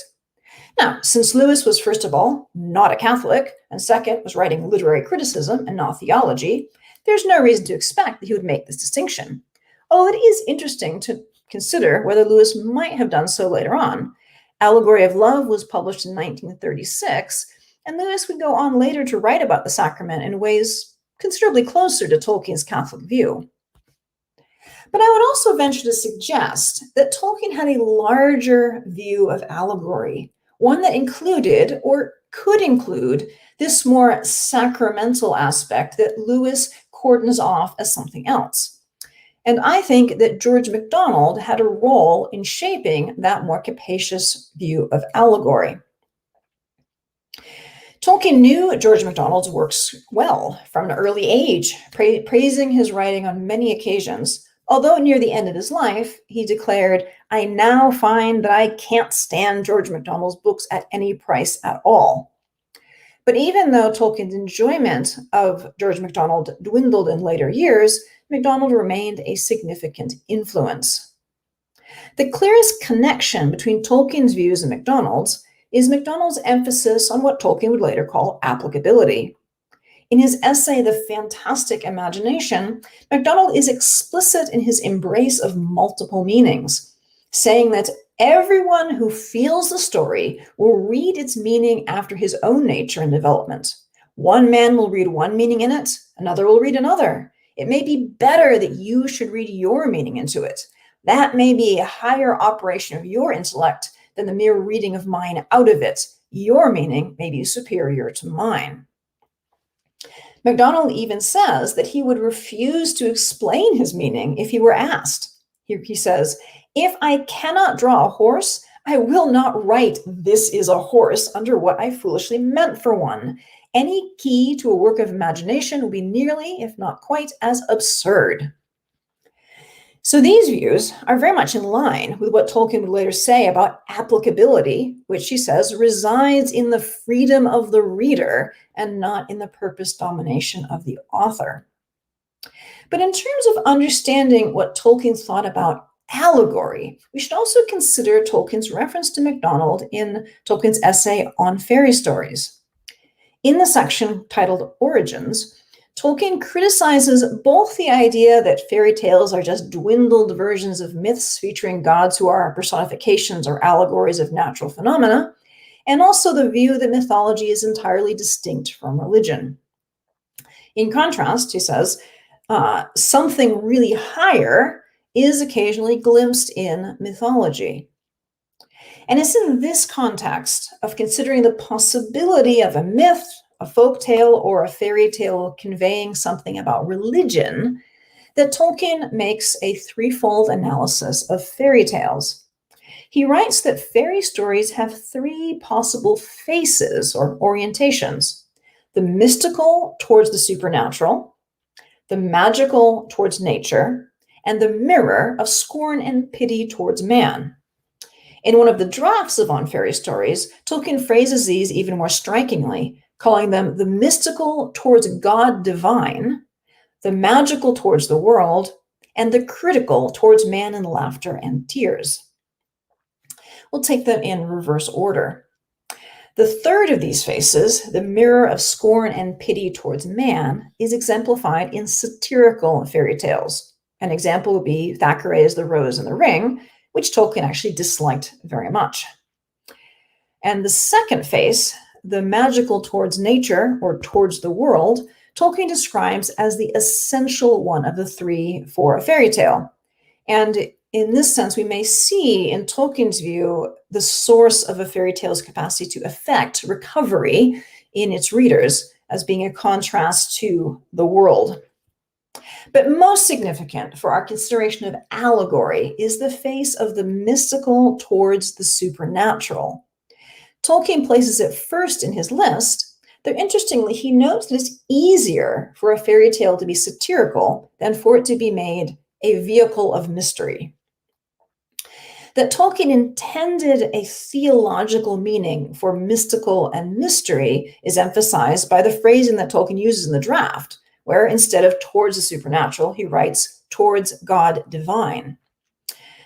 Now, since Lewis was, first of all, not a Catholic, and second, was writing literary criticism and not theology, there's no reason to expect that he would make this distinction. Although it is interesting to consider whether Lewis might have done so later on. Allegory of Love was published in 1936, and Lewis would go on later to write about the sacrament in ways considerably closer to Tolkien's Catholic view. But I would also venture to suggest that Tolkien had a larger view of allegory, one that included, or could include, this more sacramental aspect that Lewis cordons off as something else. And I think that George MacDonald had a role in shaping that more capacious view of allegory. Tolkien knew George MacDonald's works well from an early age, praising his writing on many occasions. Although near the end of his life, he declared, "I now find that I can't stand George MacDonald's books at any price at all." But even though Tolkien's enjoyment of George MacDonald dwindled in later years, MacDonald remained a significant influence. The clearest connection between Tolkien's views and MacDonald's is MacDonald's emphasis on what Tolkien would later call applicability. In his essay, The Fantastic Imagination, MacDonald is explicit in his embrace of multiple meanings, saying that everyone who feels the story will read its meaning after his own nature and development. One man will read one meaning in it, another will read another. It may be better that you should read your meaning into it. That may be a higher operation of your intellect than the mere reading of mine out of it. Your meaning may be superior to mine. MacDonald even says that he would refuse to explain his meaning if he were asked. Here he says, "If I cannot draw a horse, I will not write 'this is a horse' under what I foolishly meant for one. Any key to a work of imagination will be nearly, if not quite, as absurd." So these views are very much in line with what Tolkien would later say about applicability, which he says resides in the freedom of the reader and not in the purpose domination of the author. But in terms of understanding what Tolkien thought about allegory, we should also consider Tolkien's reference to MacDonald in Tolkien's essay on fairy stories. In the section titled Origins, Tolkien criticizes both the idea that fairy tales are just dwindled versions of myths featuring gods who are personifications or allegories of natural phenomena, and also the view that mythology is entirely distinct from religion. In contrast, he says, something really higher is occasionally glimpsed in mythology. And it's in this context of considering the possibility of a myth, a folk tale, or a fairy tale conveying something about religion that Tolkien makes a threefold analysis of fairy tales. He writes that fairy stories have three possible faces or orientations: the mystical towards the supernatural, the magical towards nature, and the mirror of scorn and pity towards man. In one of the drafts of On Fairy Stories, Tolkien phrases these even more strikingly, calling them the mystical towards God divine, the magical towards the world, and the critical towards man in laughter and tears. We'll take them in reverse order. The third of these faces, the mirror of scorn and pity towards man, is exemplified in satirical fairy tales. An example would be Thackeray's The Rose and the Ring, which Tolkien actually disliked very much. And the second face, the magical towards nature or towards the world, Tolkien describes as the essential one of the three for a fairy tale. And in this sense, we may see in Tolkien's view the source of a fairy tale's capacity to affect recovery in its readers as being a contrast to the world. But most significant for our consideration of allegory is the face of the mystical towards the supernatural. Tolkien places it first in his list, though interestingly, he notes that it's easier for a fairy tale to be satirical than for it to be made a vehicle of mystery. That Tolkien intended a theological meaning for mystical and mystery is emphasized by the phrasing that Tolkien uses in the draft, where instead of towards the supernatural, he writes towards God divine.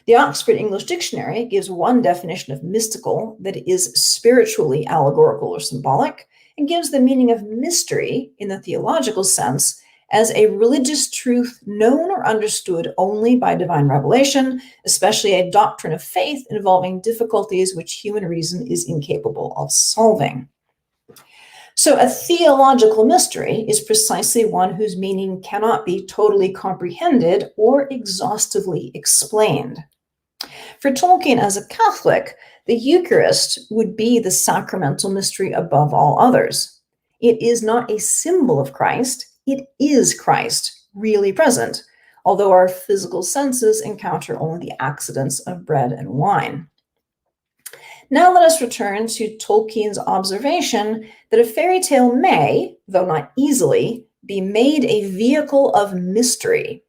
The Oxford English Dictionary gives one definition of mystical that is spiritually allegorical or symbolic, and gives the meaning of mystery in the theological sense as a religious truth known or understood only by divine revelation, especially a doctrine of faith involving difficulties which human reason is incapable of solving. So a theological mystery is precisely one whose meaning cannot be totally comprehended or exhaustively explained. For Tolkien as a Catholic, the Eucharist would be the sacramental mystery above all others. It is not a symbol of Christ, it is Christ, really present, although our physical senses encounter only the accidents of bread and wine. Now let us return to Tolkien's observation that a fairy tale may, though not easily, be made a vehicle of mystery.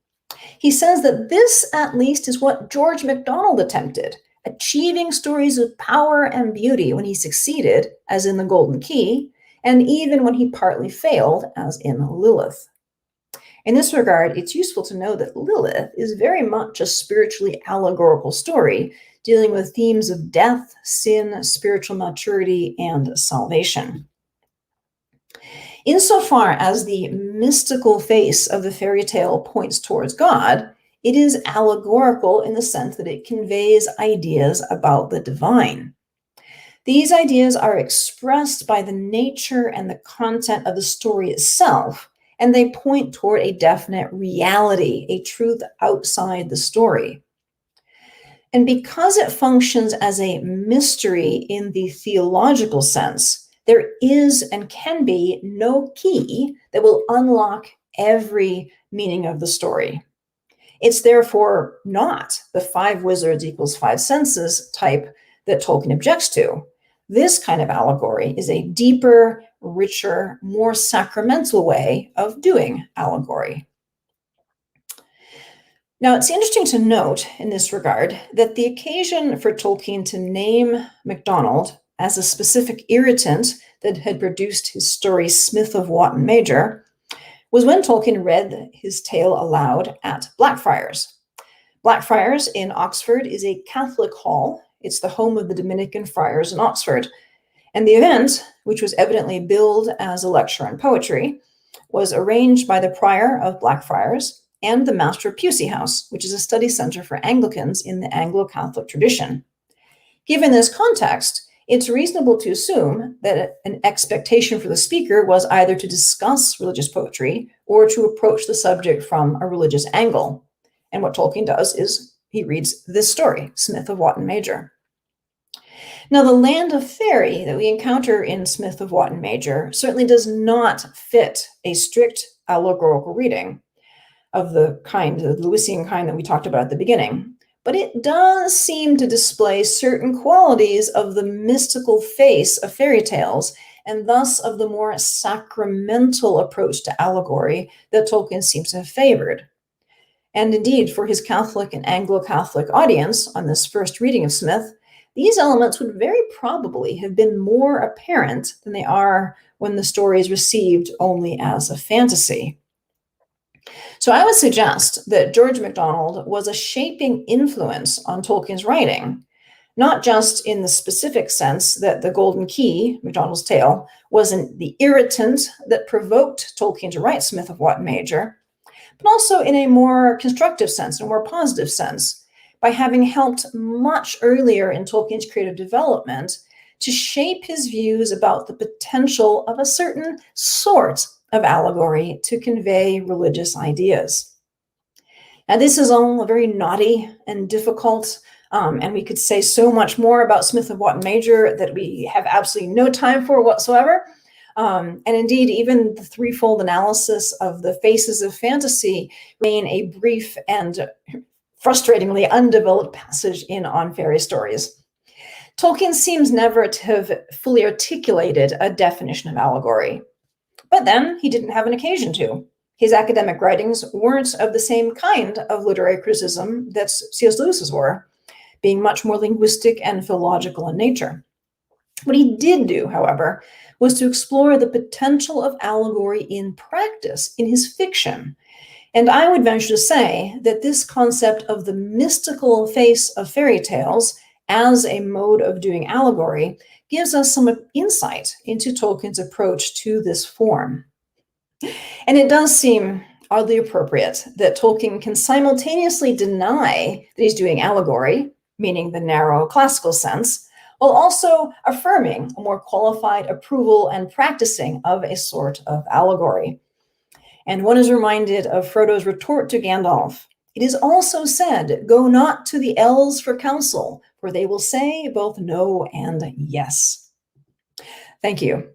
He says that this, at least, is what George MacDonald attempted, achieving stories of power and beauty when he succeeded, as in The Golden Key, and even when he partly failed, as in Lilith. In this regard, it's useful to know that Lilith is very much a spiritually allegorical story, dealing with themes of death, sin, spiritual maturity, and salvation. Insofar as the mystical face of the fairy tale points towards God, it is allegorical in the sense that it conveys ideas about the divine. These ideas are expressed by the nature and the content of the story itself, and they point toward a definite reality, a truth outside the story. And because it functions as a mystery in the theological sense, there is and can be no key that will unlock every meaning of the story. It's therefore not the 5 wizards equals 5 senses type that Tolkien objects to. This kind of allegory is a deeper, richer, more sacramental way of doing allegory. Now, it's interesting to note in this regard that the occasion for Tolkien to name McDonald as a specific irritant that had produced his story Smith of Wotton Major was when Tolkien read his tale aloud at Blackfriars. Blackfriars in Oxford is a Catholic hall. It's the home of the Dominican friars in Oxford. And the event, which was evidently billed as a lecture on poetry, was arranged by the prior of Blackfriars and the master of Pusey House, which is a study center for Anglicans in the Anglo-Catholic tradition. Given this context, it's reasonable to assume that an expectation for the speaker was either to discuss religious poetry or to approach the subject from a religious angle. And what Tolkien does is he reads this story, Smith of Wotton Major. Now, the land of fairy that we encounter in Smith of Wotton Major certainly does not fit a strict allegorical reading of the kind, the Lewisian kind that we talked about at the beginning. But it does seem to display certain qualities of the mystical face of fairy tales, and thus of the more sacramental approach to allegory that Tolkien seems to have favored. And indeed, for his Catholic and Anglo-Catholic audience on this first reading of Smith, these elements would very probably have been more apparent than they are when the story is received only as a fantasy. So I would suggest that George MacDonald was a shaping influence on Tolkien's writing, not just in the specific sense that the Golden Key, McDonald's tale, wasn't the irritant that provoked Tolkien to write Smith of Watt Major, but also in a more constructive sense, a more positive sense, by having helped much earlier in Tolkien's creative development to shape his views about the potential of a certain sort of allegory to convey religious ideas. Now, this is all very knotty and difficult, and we could say so much more about Smith of Watt Major that we have absolutely no time for whatsoever. And indeed, even the threefold analysis of the faces of fantasy remain a brief and frustratingly undeveloped passage in On Fairy Stories. Tolkien seems never to have fully articulated a definition of allegory, but then he didn't have an occasion to. His academic writings weren't of the same kind of literary criticism that C.S. Lewis's were, being much more linguistic and philological in nature. What he did do, however, was to explore the potential of allegory in practice in his fiction. And I would venture to say that this concept of the mystical face of fairy tales as a mode of doing allegory gives us some insight into Tolkien's approach to this form. And it does seem oddly appropriate that Tolkien can simultaneously deny that he's doing allegory, meaning the narrow classical sense, while also affirming a more qualified approval and practicing of a sort of allegory. And one is reminded of Frodo's retort to Gandalf. It is also said, "Go not to the elves for counsel, for they will say both no and yes." Thank you.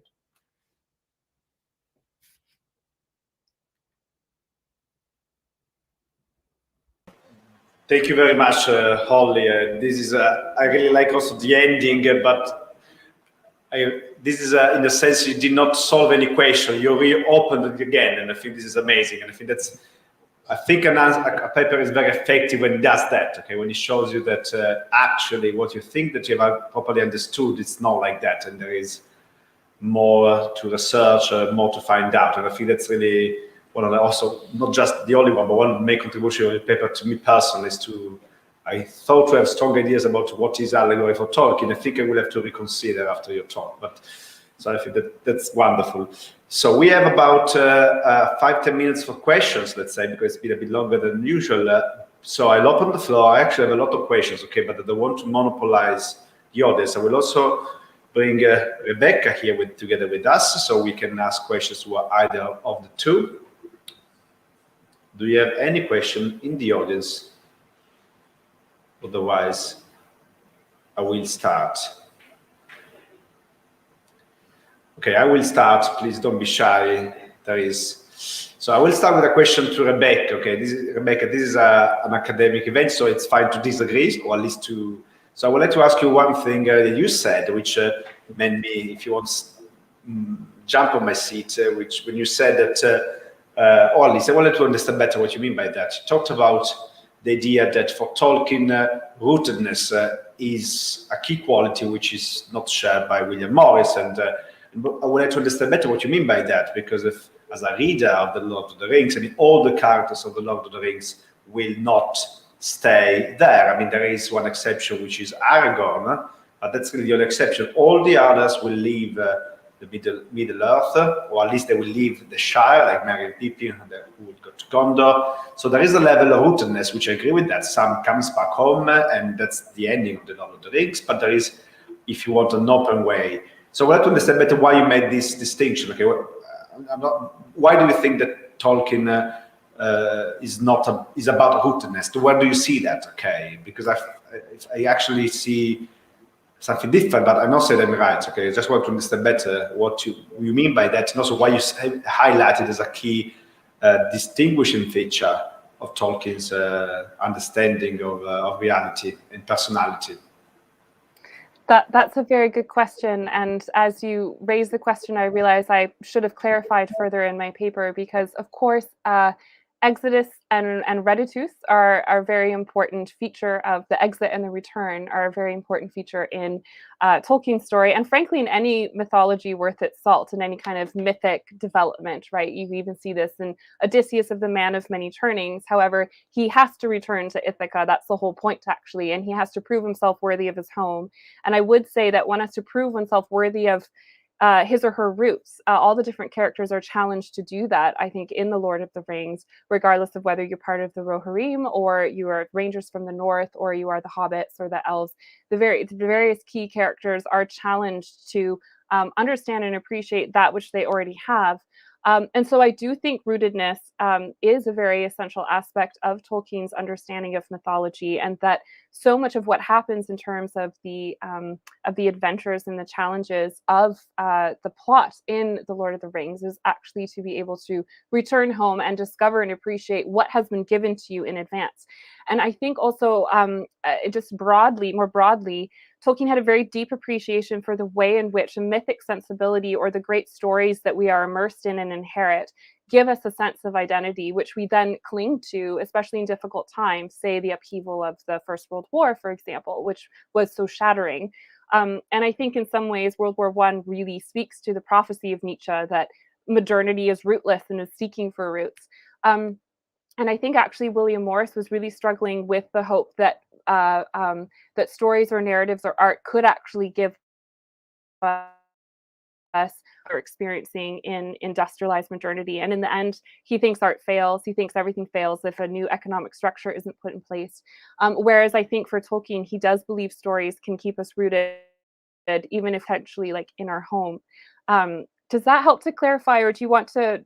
Thank you very much, Holly. This is I really like also the ending, but this is in a sense you did not solve any question. You reopened it again, and I think this is amazing. And I think a paper is very effective when it does that. Okay, when it shows you that actually what you think that you have properly understood, it's not like that, and there is more to research, more to find out. And I think that's really one of the, also not just the only one, but one of the main contribution of the paper to me personally is I thought to have strong ideas about what is allegory for Tolkien. I think I will have to reconsider after your talk, but so I think that's wonderful. So we have about 5-10 minutes for questions, let's say, because it's been a bit longer than usual. So I'll open the floor. I actually have a lot of questions, okay, but I don't want to monopolize the audience. I will also bring Rebecca here together with us, so we can ask questions to either of the two. Do you have any question in the audience? Otherwise, I will start. Okay, I will start. Please don't be shy. So I will start with a question to Rebecca. Okay, Rebecca, this is an academic event, so it's fine to disagree, or at least to. So I would like to ask you one thing you said, which made me, if you want, jump on my seat. Which when you said that. Or at least I wanted to understand better what you mean by that. You talked about the idea that for Tolkien, rootedness is a key quality which is not shared by William Morris. And I wanted to understand better what you mean by that, because if, as a reader of The Lord of the Rings, I mean, all the characters of The Lord of the Rings will not stay there. I mean, there is one exception, which is Aragorn, but that's really the only exception. All the others will leave the Middle Earth, or at least they will leave the Shire, like Merry and Pippin, who would go to Gondor. So there is a level of rootedness, which I agree with that. Sam comes back home, and that's the ending of The Lord of the Rings. But there is, if you want, an open way. So I want to understand better why you made this distinction. Okay, why do you think that Tolkien is about rootedness? Where do you see that? Okay, because I actually see something different, but I'm not saying I'm right. Okay, I just want to understand better what you mean by that, and also why you highlight it as a key distinguishing feature of Tolkien's understanding of reality and personality. That's a very good question, and as you raise the question, I realize I should have clarified further in my paper, because of course Exodus and Reditus are a very important feature of the exit and the return, are a very important feature in Tolkien's story, and frankly in any mythology worth its salt, in any kind of mythic development, right? You even see this in Odysseus of the Man of Many Turnings. However, he has to return to Ithaca. That's the whole point, actually, and he has to prove himself worthy of his home. And I would say that one has to prove oneself worthy of his or her roots. All the different characters are challenged to do that, I think, in The Lord of the Rings, regardless of whether you're part of the Rohirrim or you are Rangers from the North or you are the Hobbits or the Elves. The various key characters are challenged to understand and appreciate that which they already have. And so I do think rootedness is a very essential aspect of Tolkien's understanding of mythology, and that so much of what happens in terms of the adventures and the challenges of the plot in The Lord of the Rings is actually to be able to return home and discover and appreciate what has been given to you in advance. And I think also just more broadly, Tolkien had a very deep appreciation for the way in which a mythic sensibility or the great stories that we are immersed in and inherit give us a sense of identity, which we then cling to, especially in difficult times, say the upheaval of the First World War, for example, which was so shattering. And I think in some ways, World War I really speaks to the prophecy of Nietzsche that modernity is rootless and is seeking for roots. And I think actually William Morris was really struggling with the hope that that stories or narratives or art could actually give us are experiencing in industrialized modernity. And in the end, he thinks art fails. He thinks everything fails if a new economic structure isn't put in place. Whereas I think for Tolkien, he does believe stories can keep us rooted, even if actually like in our home. Does that help to clarify, or do you want to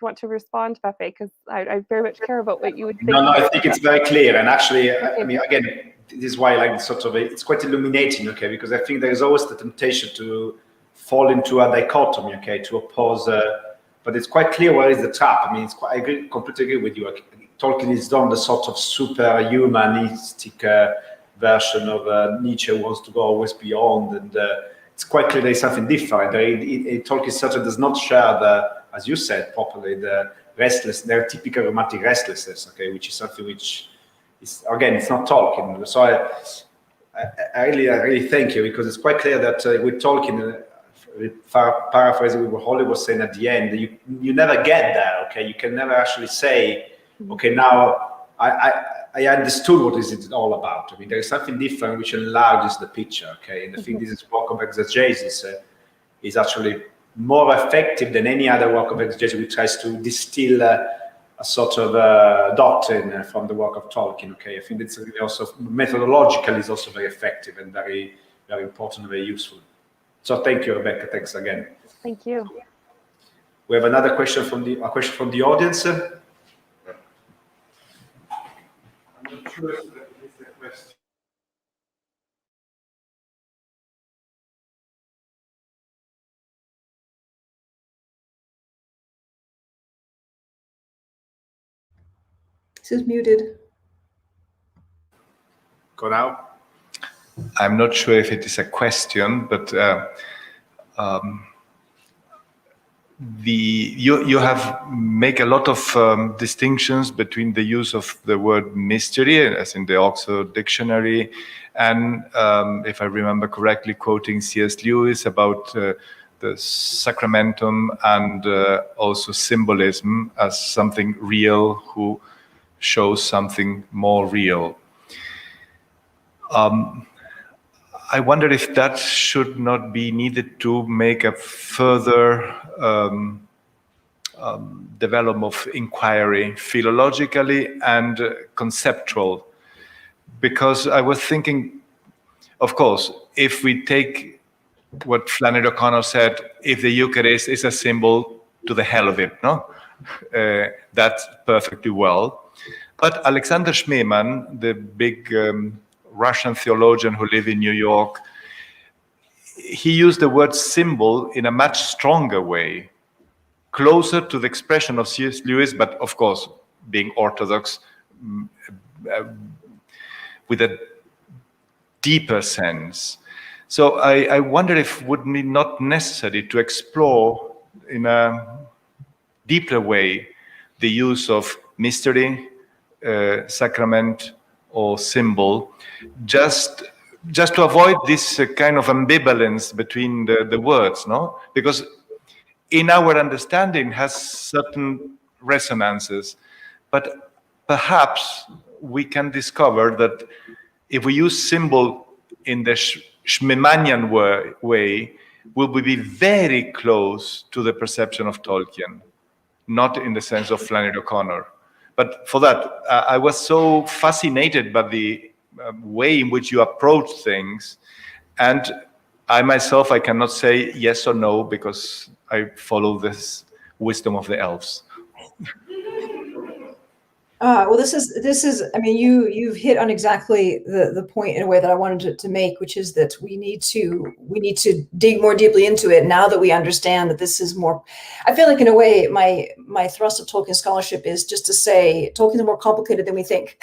want to respond, Pepe? Because I very much care about what you would think. No, I think it's very clear. And actually, I mean, again, this is why I like sort of, it's quite illuminating, okay? Because I think there is always the temptation to fall into a dichotomy, okay? To oppose, but it's quite clear where is the trap. I mean, completely agree with you. Tolkien is done the sort of superhumanistic version of Nietzsche, wants to go always beyond, and it's quite clear there is something different. Tolkien certainly does not share the, as you said properly, the restless, their typical romantic restlessness, okay, which is something which is, again, it's not Tolkien. So I really thank you, because it's quite clear that with Tolkien, paraphrasing what Holly was saying at the end, you never get there, okay? You can never actually say, okay, now I understood what is it all about. I mean, there is something different which enlarges the picture, okay? And I think this is work of exegesis is actually more effective than any other work of exegesis which tries to distill a sort of doctrine from the work of Tolkien, okay? I think it's really also, methodologically, is also very effective and very, very important and very useful. So thank you, Rebecca. Thanks again. Thank you. We have another question from the audience. I'm not sure if that is the question. This is muted. Go now. I'm not sure if it is a question, but you have make a lot of distinctions between the use of the word mystery, as in the Oxford Dictionary, and if I remember correctly, quoting C.S. Lewis about the sacramentum and also symbolism as something real who shows something more real. I wonder if that should not be needed to make a further development of inquiry, philologically and conceptual. Because I was thinking, of course, if we take what Flannery O'Connor said, if the Eucharist is a symbol, to the hell of it, no? That's perfectly well. But Alexander Schmemann, the big Russian theologian who lived in New York, he used the word symbol in a much stronger way, closer to the expression of C.S. Lewis, but of course, being Orthodox, with a deeper sense. So I wonder if it would be not necessary to explore in a deeper way the use of mystery, sacrament, or symbol, just to avoid this kind of ambivalence between the words, no? Because in our understanding has certain resonances, but perhaps we can discover that if we use symbol in the Schmemanian way, we will be very close to the perception of Tolkien, not in the sense of Flannery O'Connor. But for that, I was so fascinated by the way in which you approach things, and I myself, I cannot say yes or no because I follow this wisdom of the elves. Well, this is. I mean, you've hit on exactly the point in a way that I wanted to make, which is that we need to dig more deeply into it now that we understand that this is more. I feel like in a way, my thrust of Tolkien scholarship is just to say Tolkien is more complicated than we think,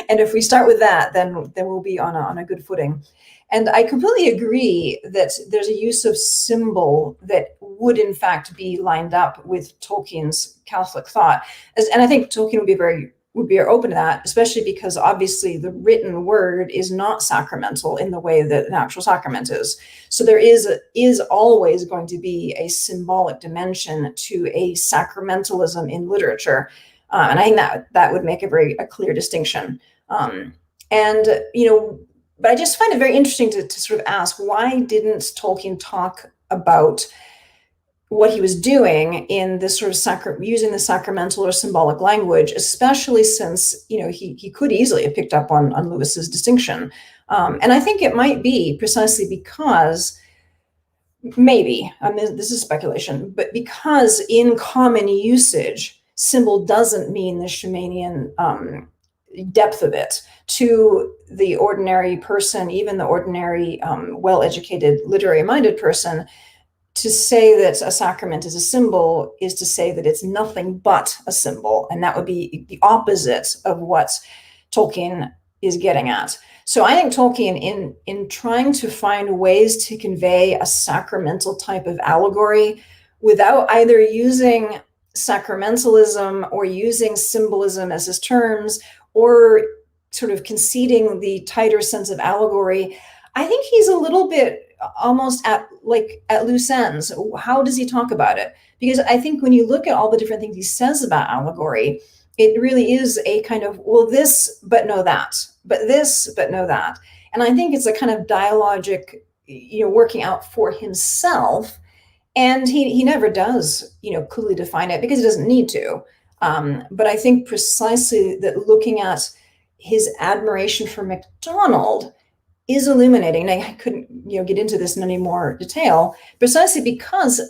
and if we start with that, then we'll be on a good footing. And I completely agree that there's a use of symbol that would in fact be lined up with Tolkien's Catholic thought. And I think Tolkien would be open to that, especially because obviously the written word is not sacramental in the way that an actual sacrament is. So there is always going to be a symbolic dimension to a sacramentalism in literature. And I think that would make a clear distinction. But I just find it very interesting to sort of ask, why didn't Tolkien talk about what he was doing in this sort of using the sacramental or symbolic language, especially since, he could easily have picked up on Lewis's distinction. And I think it might be precisely because, maybe, this is speculation, but because in common usage, symbol doesn't mean the Schmanian depth of it to the ordinary person, even the ordinary well-educated, literary-minded person. To say that a sacrament is a symbol is to say that it's nothing but a symbol, and that would be the opposite of what Tolkien is getting at. So I think Tolkien, in trying to find ways to convey a sacramental type of allegory without either using sacramentalism or using symbolism as his terms, or sort of conceding the tighter sense of allegory, I think he's a little bit almost at loose ends. How does he talk about it? Because I think when you look at all the different things he says about allegory, it really is a kind of, well, this, but no that, but this, but no that. And I think it's a kind of dialogic, working out for himself. And he never does, clearly define it because he doesn't need to. But I think precisely that looking at his admiration for McDonald is illuminating. And I couldn't, get into this in any more detail, precisely because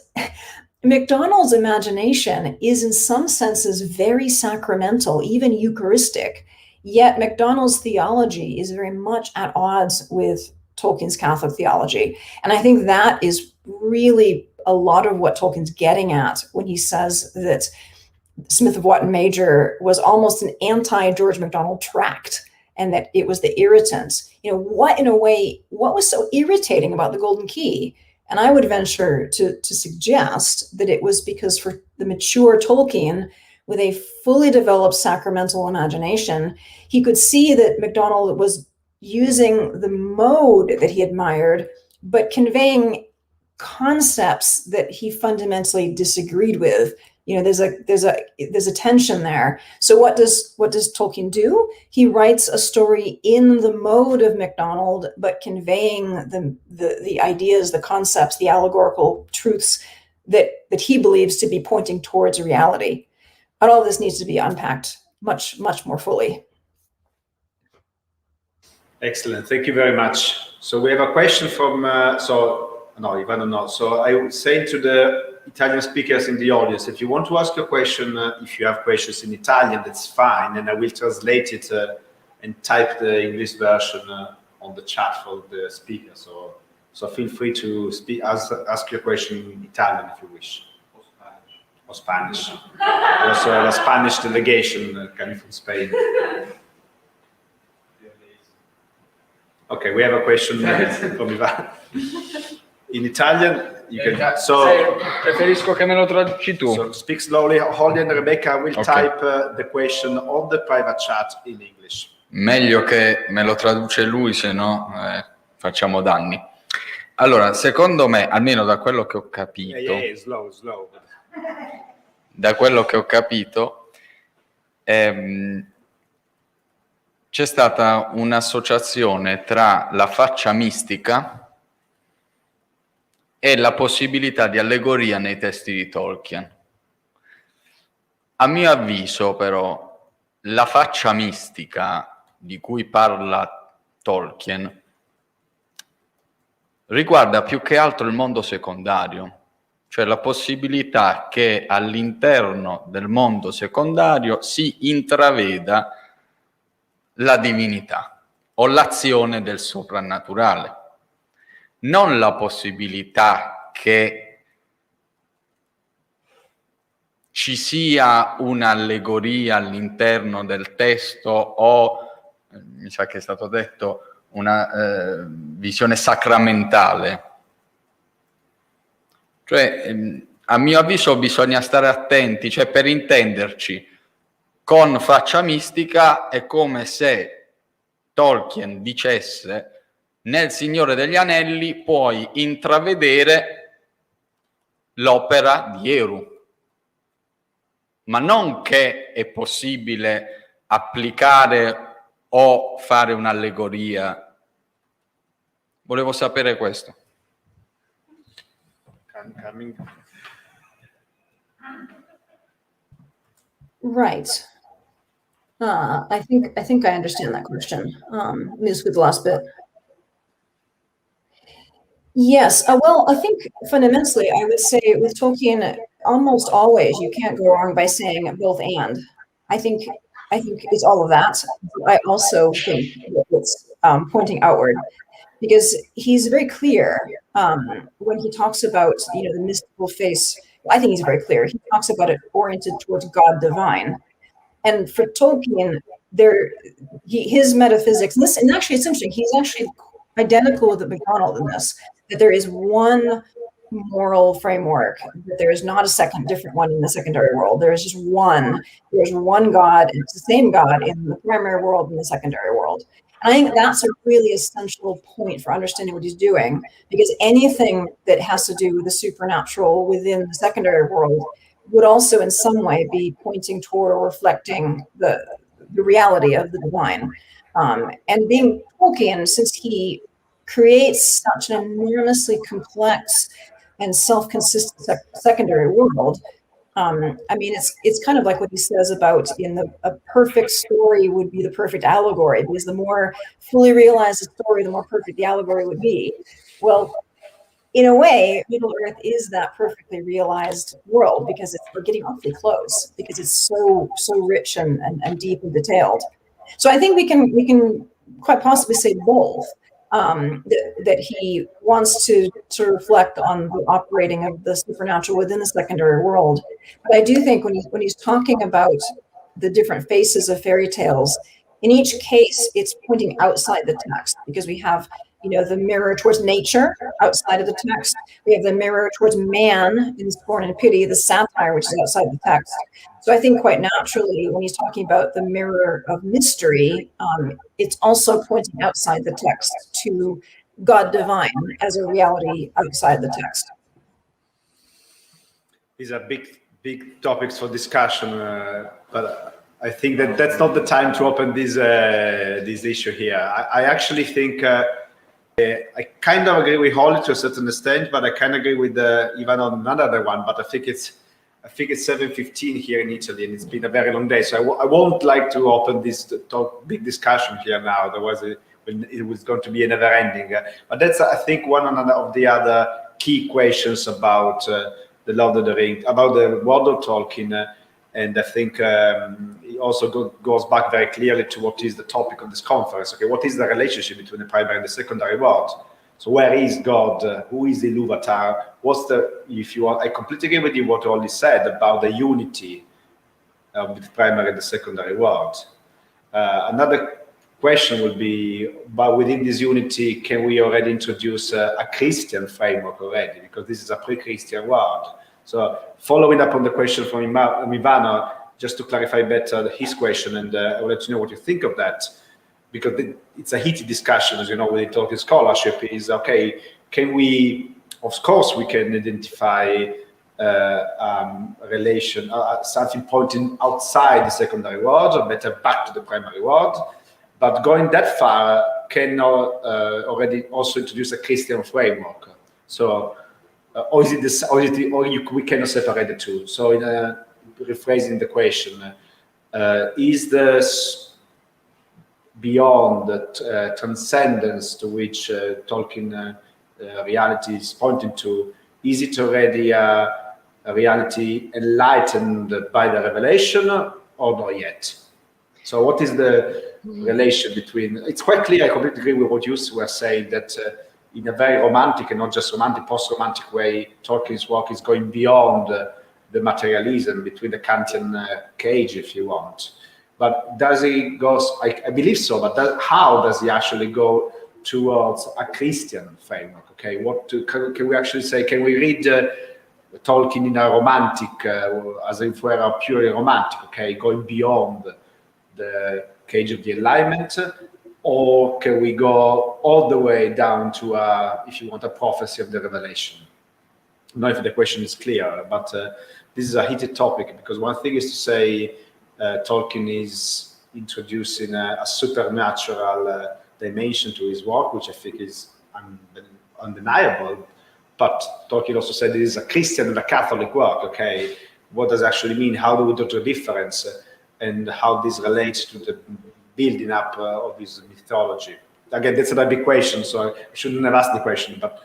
McDonald's imagination is in some senses very sacramental, even Eucharistic. Yet McDonald's theology is very much at odds with Tolkien's Catholic theology. And I think that is really a lot of what Tolkien's getting at when he says that Smith of Wotton Major was almost an anti-George MacDonald tract, and that it was the irritant. What was so irritating about the Golden Key? And I would venture to suggest that it was because for the mature Tolkien, with a fully developed sacramental imagination, he could see that MacDonald was using the mode that he admired, but conveying concepts that he fundamentally disagreed with. There's a tension there. So what does Tolkien do? He writes a story in the mode of MacDonald, but conveying the ideas, the concepts, the allegorical truths that he believes to be pointing towards reality. And all this needs to be unpacked much, much more fully. Excellent. Thank you very much. So we have a question from, Ivano not. So I would say to the Italian speakers in the audience, if you want to ask a question, if you have questions in Italian, that's fine. And I will translate it and type the English version on the chat for the speaker. So feel free to ask your question in Italian if you wish. Or Spanish. We also have a Spanish delegation coming from Spain. Okay, we have a question from Ivan. In Italian, You can. Preferisco che me lo traduci tu. So speak slowly. Holly and Rebecca will type the question on the private chat in English. Meglio che me lo traduce lui, se no facciamo danni. Allora, secondo me, almeno da quello che ho capito, Slow. da quello che ho capito, c'è stata un'associazione tra la faccia mistica e la possibilità di allegoria nei testi di Tolkien. A mio avviso, però, la faccia mistica di cui parla Tolkien riguarda più che altro il mondo secondario, cioè la possibilità che all'interno del mondo secondario si intraveda la divinità o l'azione del soprannaturale, non la possibilità che ci sia un'allegoria all'interno del testo o, mi sa che è stato detto, una visione sacramentale. Cioè, a mio avviso bisogna stare attenti, cioè per intenderci, con faccia mistica è come se Tolkien dicesse: nel Signore degli Anelli puoi intravedere l'opera di Eru, ma non che è possibile applicare o fare un'allegoria. Volevo sapere questo. Right. I think I understand that question. Let me just read the last bit. Yes. Well, I think fundamentally, I would say with Tolkien, almost always you can't go wrong by saying both and. I think it's all of that. I also think that it's pointing outward, because he's very clear when he talks about the mystical face. I think he's very clear. He talks about it oriented towards God divine, and for Tolkien, his metaphysics. And actually, it's interesting. He's actually identical with Mcdonald in this. That there is one moral framework, that there is not a second different one in the secondary world. There is just one. There's one God, and it's the same God in the primary world and the secondary world. And I think that's a really essential point for understanding what he's doing, because anything that has to do with the supernatural within the secondary world would also in some way be pointing toward or reflecting the reality of the divine. And being Tolkien, since he creates such an enormously complex and self-consistent secondary world, I mean, it's kind of like what he says about a perfect story would be the perfect allegory, because the more fully realized the story, the more perfect the allegory would be. Well, in a way, Middle Earth is that perfectly realized world, because we're getting awfully close, because it's so rich and deep and detailed. So I think we can quite possibly say both. That he wants to reflect on the operating of the supernatural within the secondary world. But I do think when he's talking about the different faces of fairy tales, in each case, it's pointing outside the text, because we have the mirror towards nature outside of the text. We have the mirror towards man in scorn and pity, the satire, which is outside the text. So I think quite naturally, when he's talking about the mirror of mystery, it's also pointing outside the text to God divine as a reality outside the text. These are big topics for discussion, but I think that's not the time to open this issue here. I actually think I kind of agree with Holly to a certain extent, but I kind of agree with Ivan on another one. But I think it's 7:15 here in Italy, and it's been a very long day. So I won't like to open this big discussion here now. Otherwise, it was going to be a never ending. But that's, I think, one of the other key questions about the Lord of the Rings, about the world of Tolkien. And I think it also goes back very clearly to what is the topic of this conference. Okay, what is the relationship between the primary and the secondary world? So where is God? Who is the Iluvatar? I completely agree with you what Ollie said about the unity of the primary and the secondary world. Another question would be, but within this unity, can we already introduce a Christian framework already? Because this is a pre-Christian world. So following up on the question from Ivano, just to clarify better his question, and I will let you know what you think of that, because it's a heated discussion, as you know, within Tolkien scholarship, is, okay, can we, of course, we can identify relation, something pointing outside the secondary world, or better back to the primary world. But going that far can already also introduce a Christian framework. So, or is it this, we cannot separate the two? So, in rephrasing the question, is this beyond that transcendence to which Tolkien reality is pointing to? Is it already a reality enlightened by the revelation, or not yet? So what is the relation between, it's quite clear, I completely agree with what you were saying, that in a very romantic and not just romantic, post-romantic way, Tolkien's work is going beyond the materialism, between the Kantian cage, if you want. But does he go, I believe so, but how does he actually go towards a Christian framework? Okay, can we actually say, can we read Tolkien in a romantic, as if we were purely romantic, okay, going beyond the cage of the Enlightenment, or can we go all the way down to, if you want, a prophecy of the Revelation? I don't know if the question is clear, but this is a heated topic, because one thing is to say Tolkien is introducing a supernatural dimension to his work, which I think is undeniable. But Tolkien also said it is a Christian and a Catholic work, okay? What does it actually mean? How do we do the difference? And how this relates to the building up of this mythology? Again, that's a big question, so I shouldn't have asked the question, but...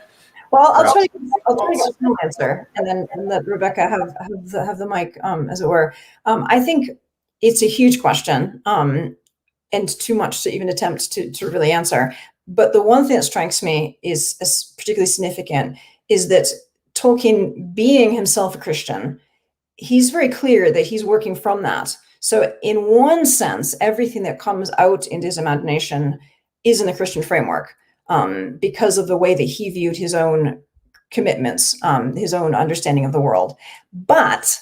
Well, I'll try to get an answer, and then let Rebecca have the mic, as it were. I think it's a huge question, and too much to even attempt to really answer. But the one thing that strikes me is particularly significant is that Tolkien, being himself a Christian, he's very clear that he's working from that. So in one sense, everything that comes out into his imagination is in the Christian framework, because of the way that he viewed his own commitments, his own understanding of the world. But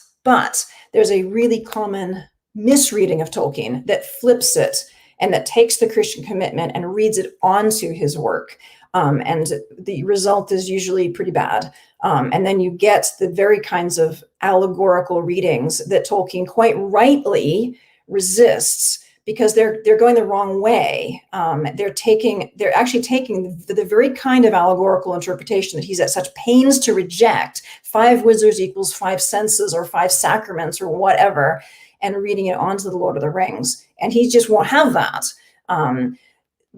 there's a really common misreading of Tolkien that flips it and that takes the Christian commitment and reads it onto his work. And the result is usually pretty bad. And then you get the very kinds of allegorical readings that Tolkien quite rightly resists, because they're going the wrong way. They're actually taking the very kind of allegorical interpretation that he's at such pains to reject, 5 wizards equals 5 senses or 5 sacraments or whatever, and reading it onto the Lord of the Rings. And he just won't have that.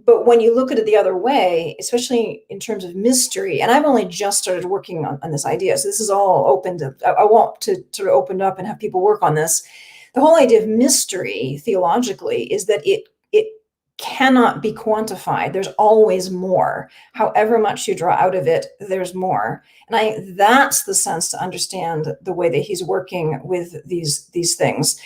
But when you look at it the other way, especially in terms of mystery, and I've only just started working on this idea, so this is all open to, I want to sort of open up and have people work on this. The whole idea of mystery theologically is that it cannot be quantified. There's always more. However much you draw out of it, there's more. And that's the sense to understand the way that he's working with these things.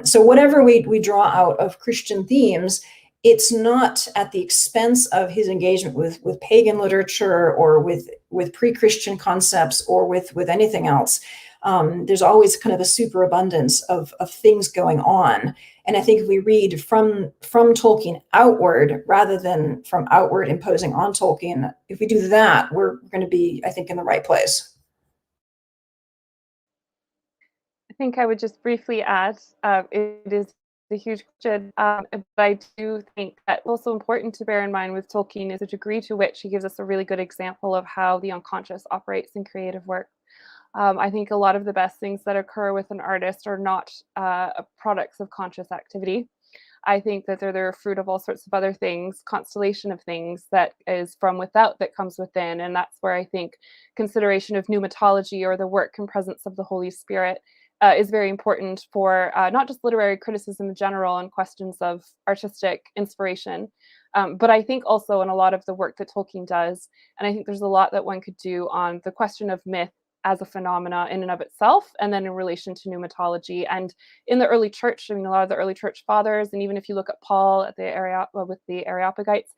So whatever we draw out of Christian themes, it's not at the expense of his engagement with pagan literature or with pre-Christian concepts or with anything else. There's always kind of a superabundance of things going on. And I think if we read from Tolkien outward rather than from outward imposing on Tolkien, if we do that, we're going to be, I think, in the right place. I think I would just briefly add, it is a huge question, but I do think that also important to bear in mind with Tolkien is the degree to which he gives us a really good example of how the unconscious operates in creative work. I think a lot of the best things that occur with an artist are not products of conscious activity. I think that they're the fruit of all sorts of other things, constellation of things that is from without that comes within. And that's where I think consideration of pneumatology or the work and presence of the Holy Spirit is very important for not just literary criticism in general and questions of artistic inspiration, but I think also in a lot of the work that Tolkien does. And I think there's a lot that one could do on the question of myth as a phenomena in and of itself, and then in relation to pneumatology. And in the early church, I mean, a lot of the early church fathers, and even if you look at Paul at the with the Areopagites,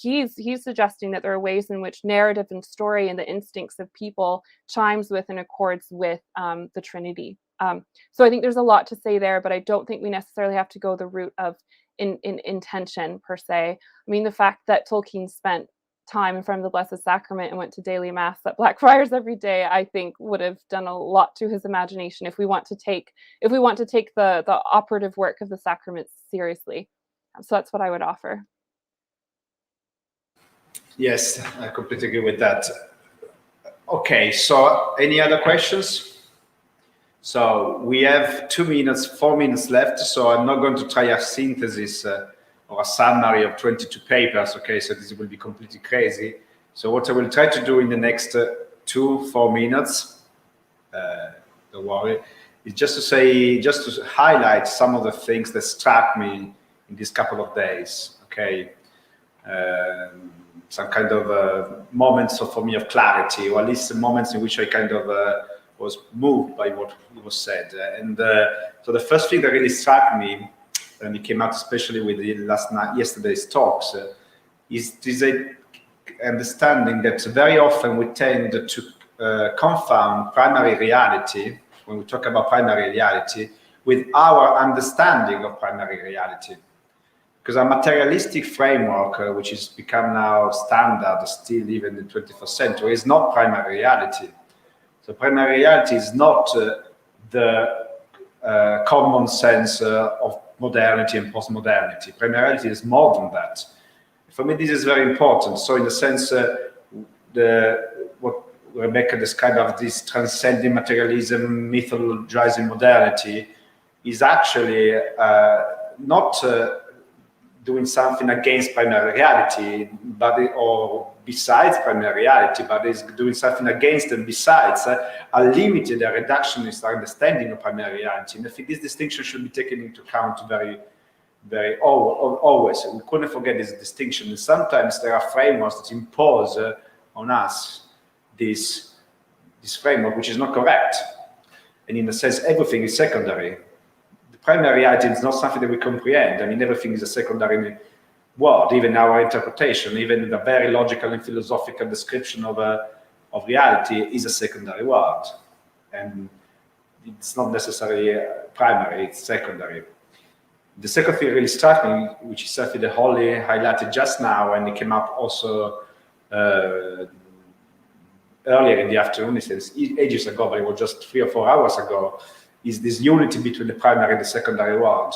he's suggesting that there are ways in which narrative and story and the instincts of people chimes with and accords with the Trinity. So I think there's a lot to say there, but I don't think we necessarily have to go the route of in intention per se. I mean, the fact that Tolkien spent time in front of the Blessed Sacrament and went to daily mass at Blackfriars every day, I think would have done a lot to his imagination if we want to take the operative work of the sacraments seriously. So that's what I would offer. Yes, I completely agree with that. Okay, so any other questions? So we have 4 minutes left, so I'm not going to try a synthesis or a summary of 22 papers, okay, so this will be completely crazy. So what I will try to do in the next 2-4 minutes, don't worry, is just to highlight some of the things that struck me in these couple of days, okay? Some kind of moments for me of clarity, or at least moments in which I kind of was moved by what was said. And so the first thing that really struck me, and it came out especially with yesterday's talks, is this understanding that very often we tend to confound primary reality, when we talk about primary reality, with our understanding of primary reality. Because a materialistic framework, which has become now standard, still even in the 21st century, is not primary reality. So primary reality is not the common sense of modernity and postmodernity. Primary reality is more than that. For me, this is very important. So in the sense, what Rebecca described of this transcending materialism, mythologizing modernity, is actually not doing something against primary reality, or besides primary reality, but is doing something against and besides a limited, a reductionist understanding of primary reality. And I think this distinction should be taken into account very, very always. We couldn't forget this distinction. And sometimes there are frameworks that impose on us this framework, which is not correct. And in a sense, everything is secondary. Primary reality is not something that we comprehend. I mean, everything is a secondary word, even our interpretation, even the very logical and philosophical description of reality is a secondary word. And it's not necessarily primary, it's secondary. The second thing really struck me, which is something that Holly highlighted just now, and it came up also earlier in the afternoon, it says ages ago, but it was just 3 or 4 hours ago, is this unity between the primary and the secondary world.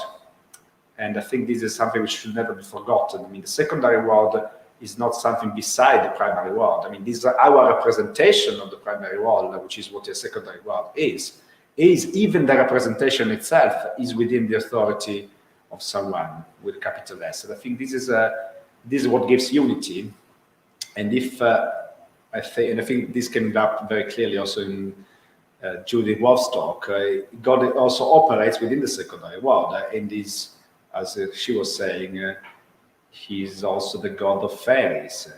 And I think this is something which should never be forgotten. I mean, the secondary world is not something beside the primary world. I mean, this is our representation of the primary world, which is what the secondary world is even the representation itself is within the authority of someone with a capital S. And I think this is what gives unity. And I think this came up very clearly also in Judith Wolf's talk, God also operates within the secondary world, and is, as she was saying, he's also the god of fairies.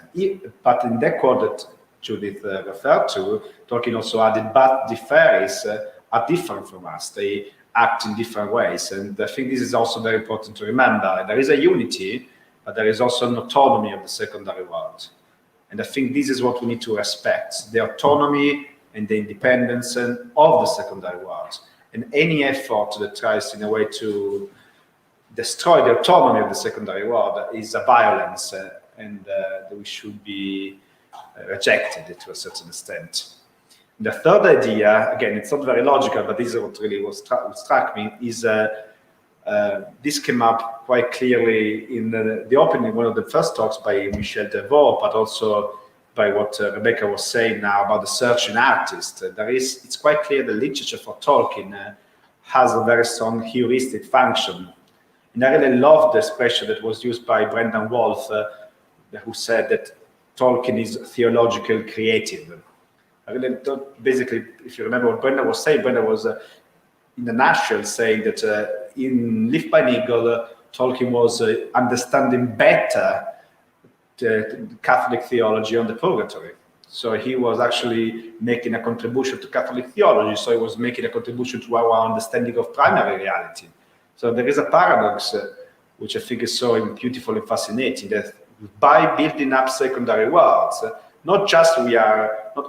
But in that quote that Judith referred to, Tolkien also added, but the fairies are different from us. They act in different ways. And I think this is also very important to remember. There is a unity, but there is also an autonomy of the secondary world. And I think this is what we need to respect, the autonomy and the independence of the secondary world. And any effort that tries in a way to destroy the autonomy of the secondary world is a violence, and that we should be rejected to a certain extent. The third idea, again, it's not very logical, but this is what really struck me, is this came up quite clearly in the opening, one of the first talks by Michel Devaux, but also by what Rebecca was saying now about the searching artist. It's quite clear the literature for Tolkien has a very strong heuristic function. And I really love the expression that was used by Brendan Wolfe, who said that Tolkien is theological creative. I really thought, basically, if you remember what Brendan was saying, Brendan was in a nutshell saying that in Lift by an Eagle, Tolkien was understanding better the Catholic theology on the purgatory. So he was actually making a contribution to Catholic theology, so he was making a contribution to our understanding of primary reality. So there is a paradox, which I think is so beautiful and fascinating, that by building up secondary worlds, not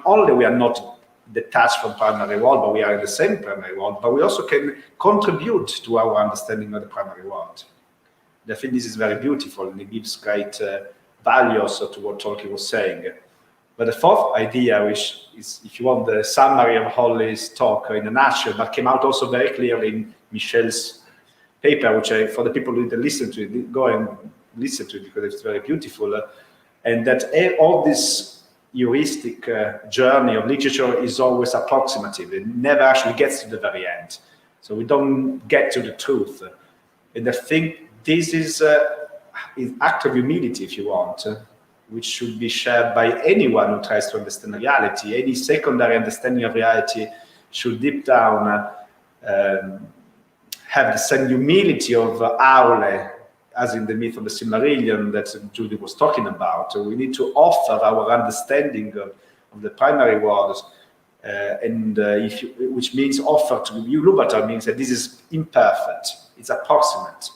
only we are not detached from primary world, but we are in the same primary world, but we also can contribute to our understanding of the primary world. And I think this is very beautiful, and it gives great value also to what Tolkien was saying. But the fourth idea, which is, if you want, the summary of Holly's talk in a nutshell, but came out also very clearly in Michel's paper, which for the people who didn't listen to it, go and listen to it because it's very beautiful, and that all this heuristic journey of literature is always approximative. It never actually gets to the very end. So we don't get to the truth. And I think this is an act of humility, if you want, which should be shared by anyone who tries to understand reality. Any secondary understanding of reality should deep down have the same humility of Aule, as in the myth of the Silmarillion that Judy was talking about. So we need to offer our understanding of the primary worlds, which means offer to you. Lubatar means that this is imperfect, it's approximate.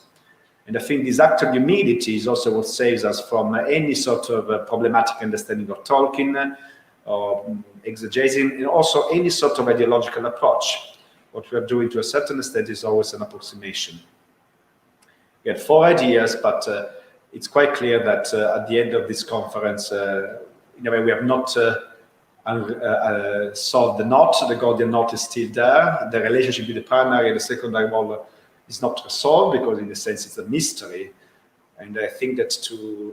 And I think this act of humility is also what saves us from any sort of problematic understanding of Tolkien or exegesis, and also any sort of ideological approach. What we are doing to a certain extent is always an approximation. We had 4 ideas, but it's quite clear that at the end of this conference, in a way, we have not solved the knot. The Gordian knot is still there. The relationship with the primary and the secondary world is not resolved because, in a sense, it's a mystery. And I think that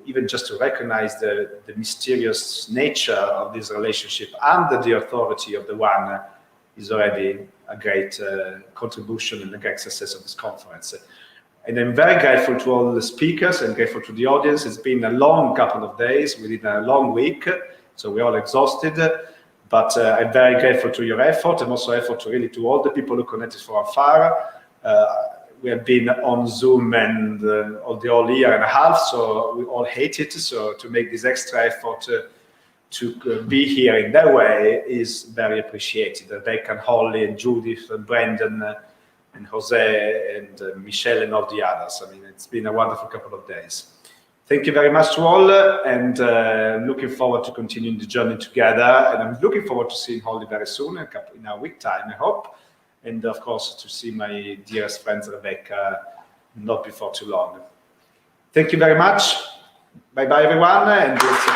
even just to recognize the mysterious nature of this relationship under the authority of the one is already a great contribution and a great success of this conference. And I'm very grateful to all the speakers and grateful to the audience. It's been a long couple of days. We did a long week, so we're all exhausted. But I'm very grateful to your effort, and also effort to all the people who connected from afar. We have been on Zoom and all the whole year and a half, so we all hate it. So to make this extra effort to be here in that way is very appreciated. Rebecca and Holly and Judith and Brendan and Jose and Michelle and all the others. I mean, it's been a wonderful couple of days. Thank you very much to all, and looking forward to continuing the journey together. And I'm looking forward to seeing Holly very soon, in a week time, I hope. And of course, to see my dearest friends, Rebecca, not before too long. Thank you very much. Bye-bye, everyone, and we'll see